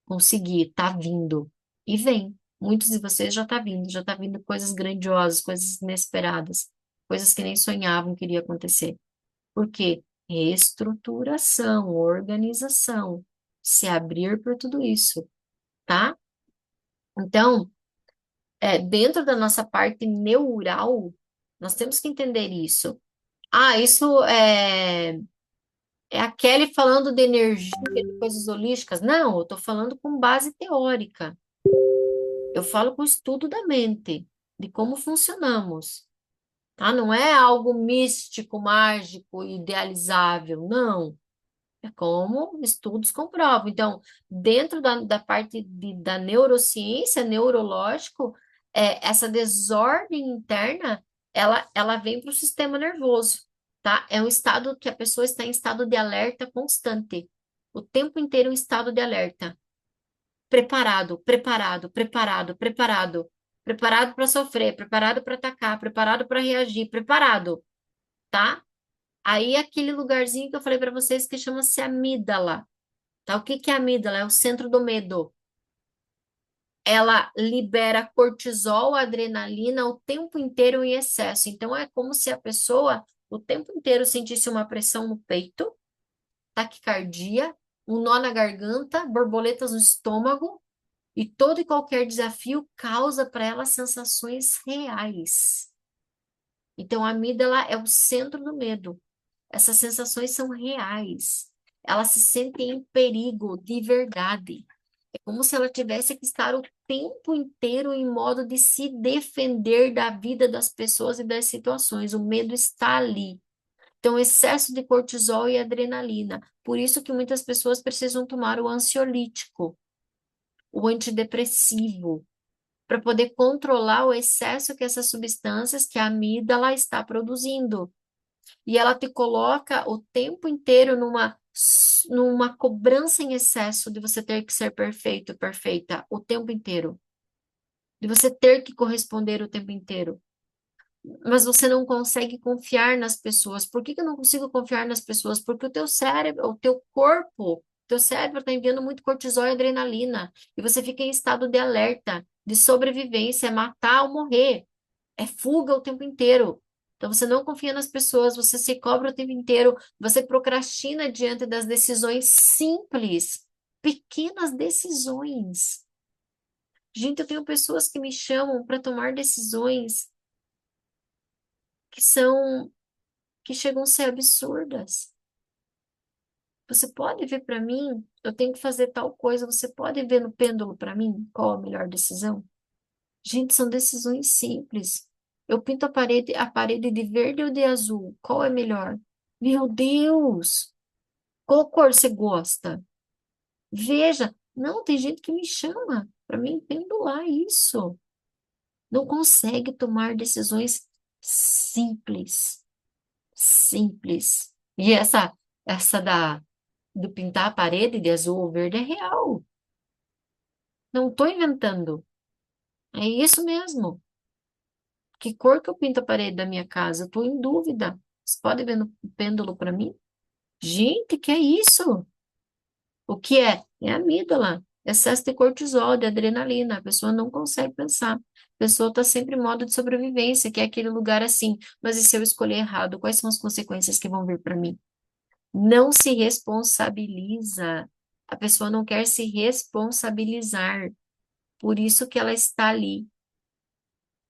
conseguir, tá vindo. E vem. Muitos de vocês já tá vindo coisas grandiosas, coisas inesperadas, coisas que nem sonhavam que iria acontecer. Por quê? Reestruturação, organização, se abrir para tudo isso, tá? Então, dentro da nossa parte neural, nós temos que entender isso. Ah, isso é a Kelly falando de energia, de coisas holísticas. Não, eu estou falando com base teórica. Eu falo com estudo da mente, de como funcionamos, tá? Não é algo místico, mágico, idealizável, não. É como estudos comprovam. Então, dentro da parte da neurociência, neurológico, essa desordem interna, ela vem para o sistema nervoso, tá? É um estado que a pessoa está em estado de alerta constante, o tempo inteiro em estado de alerta. Preparado, preparado, preparado, preparado. Preparado para sofrer, preparado para atacar, preparado para reagir, preparado, tá? Aí aquele lugarzinho que eu falei para vocês que chama-se amígdala, tá? O que que é a amígdala? É o centro do medo. Ela libera cortisol, adrenalina o tempo inteiro em excesso. Então é como se a pessoa o tempo inteiro sentisse uma pressão no peito, taquicardia, um nó na garganta, borboletas no estômago E todo e qualquer desafio causa para ela sensações reais. Então, a amígdala é o centro do medo. Essas sensações são reais. Ela se sente em perigo de verdade. É como se ela tivesse que estar o tempo inteiro em modo de se defender da vida das pessoas e das situações. O medo está ali. Então, excesso de cortisol e adrenalina. Por isso que muitas pessoas precisam tomar o ansiolítico, o antidepressivo, para poder controlar o excesso que essas substâncias que a amígdala está produzindo. E ela te coloca o tempo inteiro numa cobrança em excesso de você ter que ser perfeito, perfeita, o tempo inteiro. De você ter que corresponder o tempo inteiro. Mas você não consegue confiar nas pessoas. Por que que eu não consigo confiar nas pessoas? Porque o teu cérebro, o teu corpo, teu cérebro está enviando muito cortisol e adrenalina. E você fica em estado de alerta, de sobrevivência, é matar ou morrer. É fuga o tempo inteiro. Então você não confia nas pessoas, você se cobra o tempo inteiro, você procrastina diante das decisões simples, pequenas decisões. Gente, eu tenho pessoas que me chamam para tomar decisões que são que chegam a ser absurdas. Você pode ver para mim, eu tenho que fazer tal coisa, você pode ver no pêndulo para mim qual a melhor decisão? Gente, são decisões simples. Eu pinto a parede de verde ou de azul? Qual é melhor? Meu Deus! Qual cor você gosta? Veja, não, tem gente que me chama para mim pendular isso. Não consegue tomar decisões simples, simples. E essa do pintar a parede de azul ou verde é real. Não estou inventando. É isso mesmo. Que cor que eu pinto a parede da minha casa? Eu estou em dúvida. Você pode ver no pêndulo para mim? Gente, que é isso? O que é? É amígdala. Excesso de cortisol, de adrenalina. A pessoa não consegue pensar. A pessoa está sempre em modo de sobrevivência, que é aquele lugar assim. Mas e se eu escolher errado? Quais são as consequências que vão vir para mim? Não se responsabiliza. A pessoa não quer se responsabilizar. Por isso que ela está ali.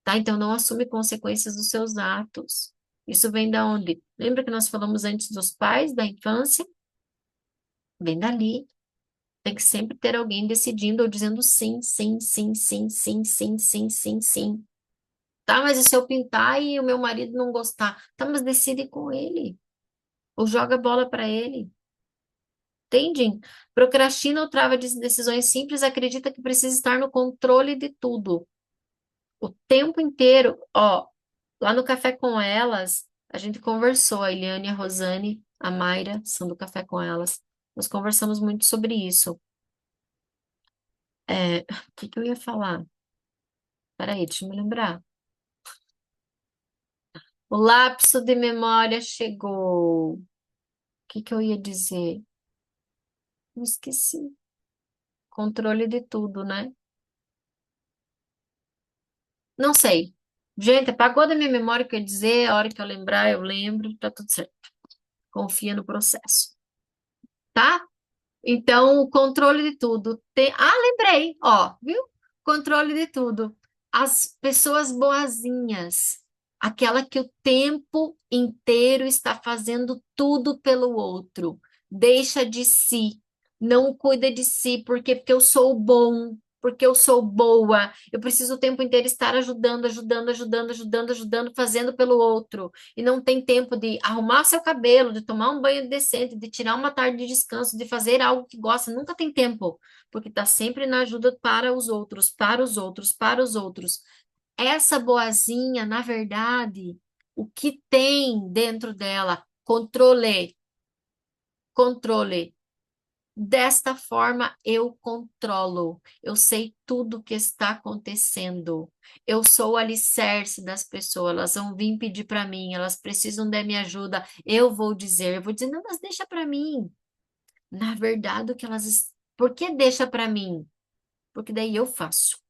Tá? Então, não assume consequências dos seus atos. Isso vem da onde? Lembra que nós falamos antes dos pais, da infância? Vem dali. Tem que sempre ter alguém decidindo ou dizendo sim, sim, sim, sim, sim, sim, sim, sim, sim. Tá, mas e se eu pintar e o meu marido não gostar? Tá, mas decide com ele. Ou joga a bola para ele. Entende? Procrastina ou trava de decisões simples, acredita que precisa estar no controle de tudo. O tempo inteiro, ó, lá no Café com Elas, a gente conversou, a Eliane, a Rosane, a Mayra, são do Café com Elas. Nós conversamos muito sobre isso. O que que eu ia falar? Peraí, deixa eu me lembrar. O lapso de memória chegou. O que que eu ia dizer? Eu esqueci. Controle de tudo, né? Não sei. Gente, apagou da minha memória o que eu ia dizer, a hora que eu lembrar, eu lembro, tá tudo certo. Confia no processo, tá? Então, o controle de tudo. Lembrei, ó, viu? Controle de tudo. As pessoas boazinhas, aquela que o tempo inteiro está fazendo tudo pelo outro, deixa de si, não cuida de si, porque eu sou bom, porque eu sou boa, eu preciso o tempo inteiro estar ajudando, ajudando, ajudando, ajudando, ajudando, fazendo pelo outro e não tem tempo de arrumar seu cabelo, de tomar um banho decente, de tirar uma tarde de descanso, de fazer algo que gosta, nunca tem tempo, porque está sempre na ajuda para os outros, para os outros, para os outros. Essa boazinha, na verdade, o que tem dentro dela? Controle, controle. Desta forma, eu controlo. Eu sei tudo o que está acontecendo. Eu sou o alicerce das pessoas. Elas vão vir pedir para mim, elas precisam da minha ajuda. Eu vou dizer, não, mas deixa para mim. Na verdade, o que por que deixa para mim? Porque daí eu faço.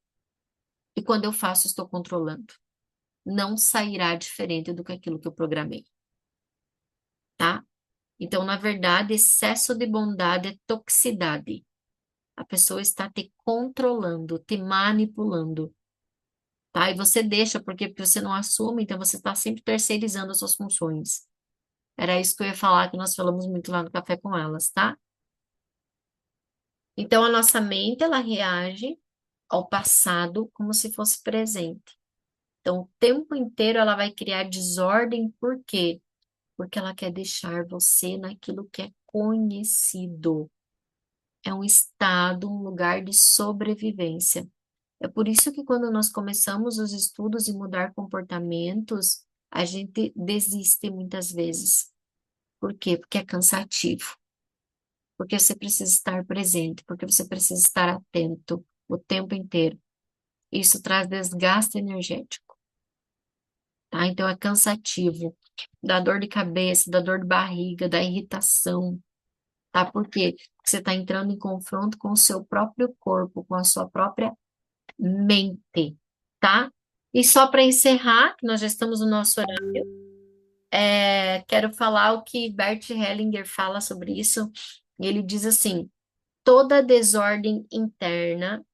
E quando eu faço, estou controlando. Não sairá diferente do que aquilo que eu programei, tá? Então, na verdade, excesso de bondade é toxicidade. A pessoa está te controlando, te manipulando, tá? E você deixa, porque você não assume, então você está sempre terceirizando as suas funções. Era isso que eu ia falar, que nós falamos muito lá no café com elas, tá? Então, a nossa mente, ela reage ao passado como se fosse presente. Então, o tempo inteiro ela vai criar desordem, por quê? Porque ela quer deixar você naquilo que é conhecido. É um estado, um lugar de sobrevivência. É por isso que quando nós começamos os estudos e mudar comportamentos, a gente desiste muitas vezes. Por quê? Porque é cansativo. Porque você precisa estar presente, porque você precisa estar atento o tempo inteiro. Isso traz desgaste energético, tá? Então é cansativo, dá dor de cabeça, dá dor de barriga, dá irritação, tá? Por quê? Porque você está entrando em confronto com o seu próprio corpo, com a sua própria mente, tá? E só para encerrar, que nós já estamos no nosso horário, quero falar o que Bert Hellinger fala sobre isso. Ele diz assim: toda desordem interna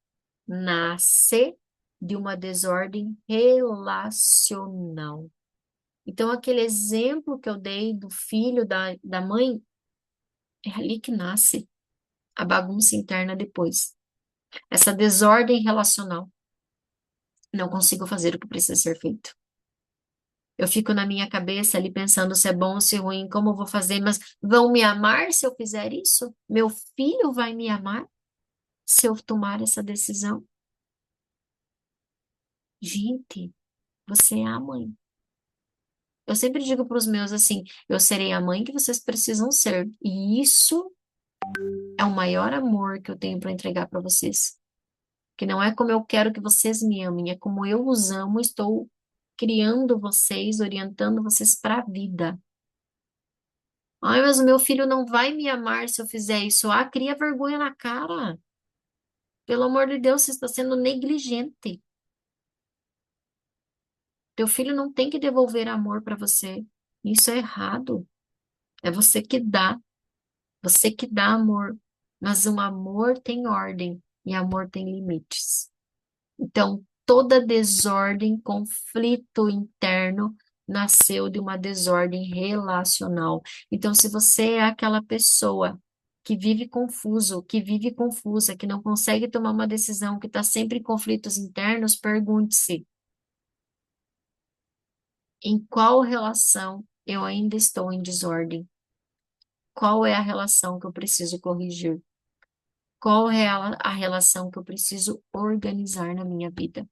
nasce de uma desordem relacional. Então, aquele exemplo que eu dei do filho, da mãe, é ali que nasce a bagunça interna depois. Essa desordem relacional. Não consigo fazer o que precisa ser feito. Eu fico na minha cabeça ali pensando se é bom ou se é ruim, como eu vou fazer, mas vão me amar se eu fizer isso? Meu filho vai me amar se eu tomar essa decisão? Gente, você é a mãe. Eu sempre digo para os meus assim: eu serei a mãe que vocês precisam ser. E isso é o maior amor que eu tenho para entregar para vocês. Que não é como eu quero que vocês me amem, é como eu os amo, estou criando vocês, orientando vocês para a vida. Ai, mas o meu filho não vai me amar se eu fizer isso. Ah, cria vergonha na cara. Pelo amor de Deus, você está sendo negligente. Teu filho não tem que devolver amor para você. Isso é errado. É você que dá. Você que dá amor, mas o amor tem ordem e amor tem limites. Então, toda desordem, conflito interno, nasceu de uma desordem relacional. Então, se você é aquela pessoa que vive confuso, que vive confusa, que não consegue tomar uma decisão, que está sempre em conflitos internos, pergunte-se: em qual relação eu ainda estou em desordem? Qual é a relação que eu preciso corrigir? Qual é a relação que eu preciso organizar na minha vida?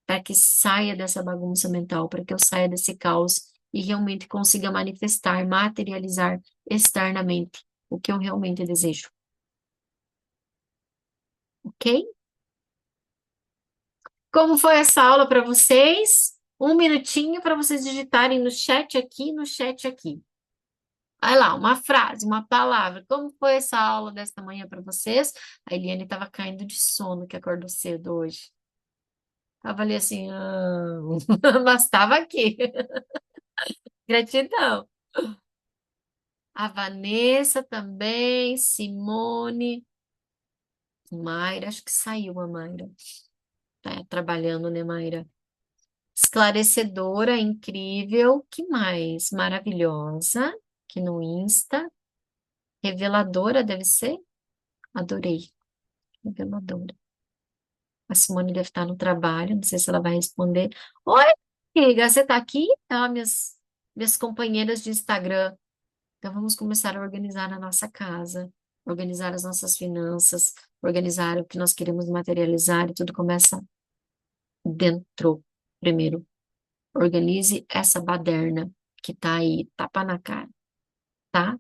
Para que saia dessa bagunça mental, para que eu saia desse caos e realmente consiga manifestar, materializar externamente o que eu realmente desejo. Ok? Como foi essa aula para vocês? Um minutinho para vocês digitarem no chat aqui, no chat aqui. Vai lá, uma frase, uma palavra. Como foi essa aula desta manhã para vocês? A Eliane estava caindo de sono, que acordou cedo hoje. Tava ali assim, mas estava aqui. Gratidão. A Vanessa também, Simone, Mayra, acho que saiu a Mayra. Tá trabalhando, né, Mayra? Esclarecedora, incrível. Que mais? Maravilhosa. Aqui no Insta. Reveladora, deve ser? Adorei. Reveladora. A Simone deve estar no trabalho, não sei se ela vai responder. Oi, amiga, você tá aqui? Tá, minhas companheiras de Instagram. Então, vamos começar a organizar a nossa casa, organizar as nossas finanças, organizar o que nós queremos materializar, e tudo começa dentro primeiro. Organize essa baderna que tá aí, tapa na cara, tá?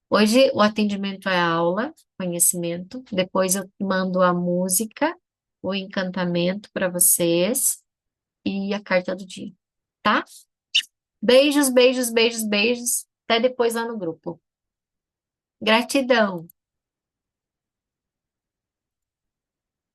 Hoje o atendimento é aula, conhecimento. Depois eu mando a música, o encantamento para vocês e a carta do dia, tá? Beijos, beijos, beijos, beijos. Até depois lá no grupo. Gratidão.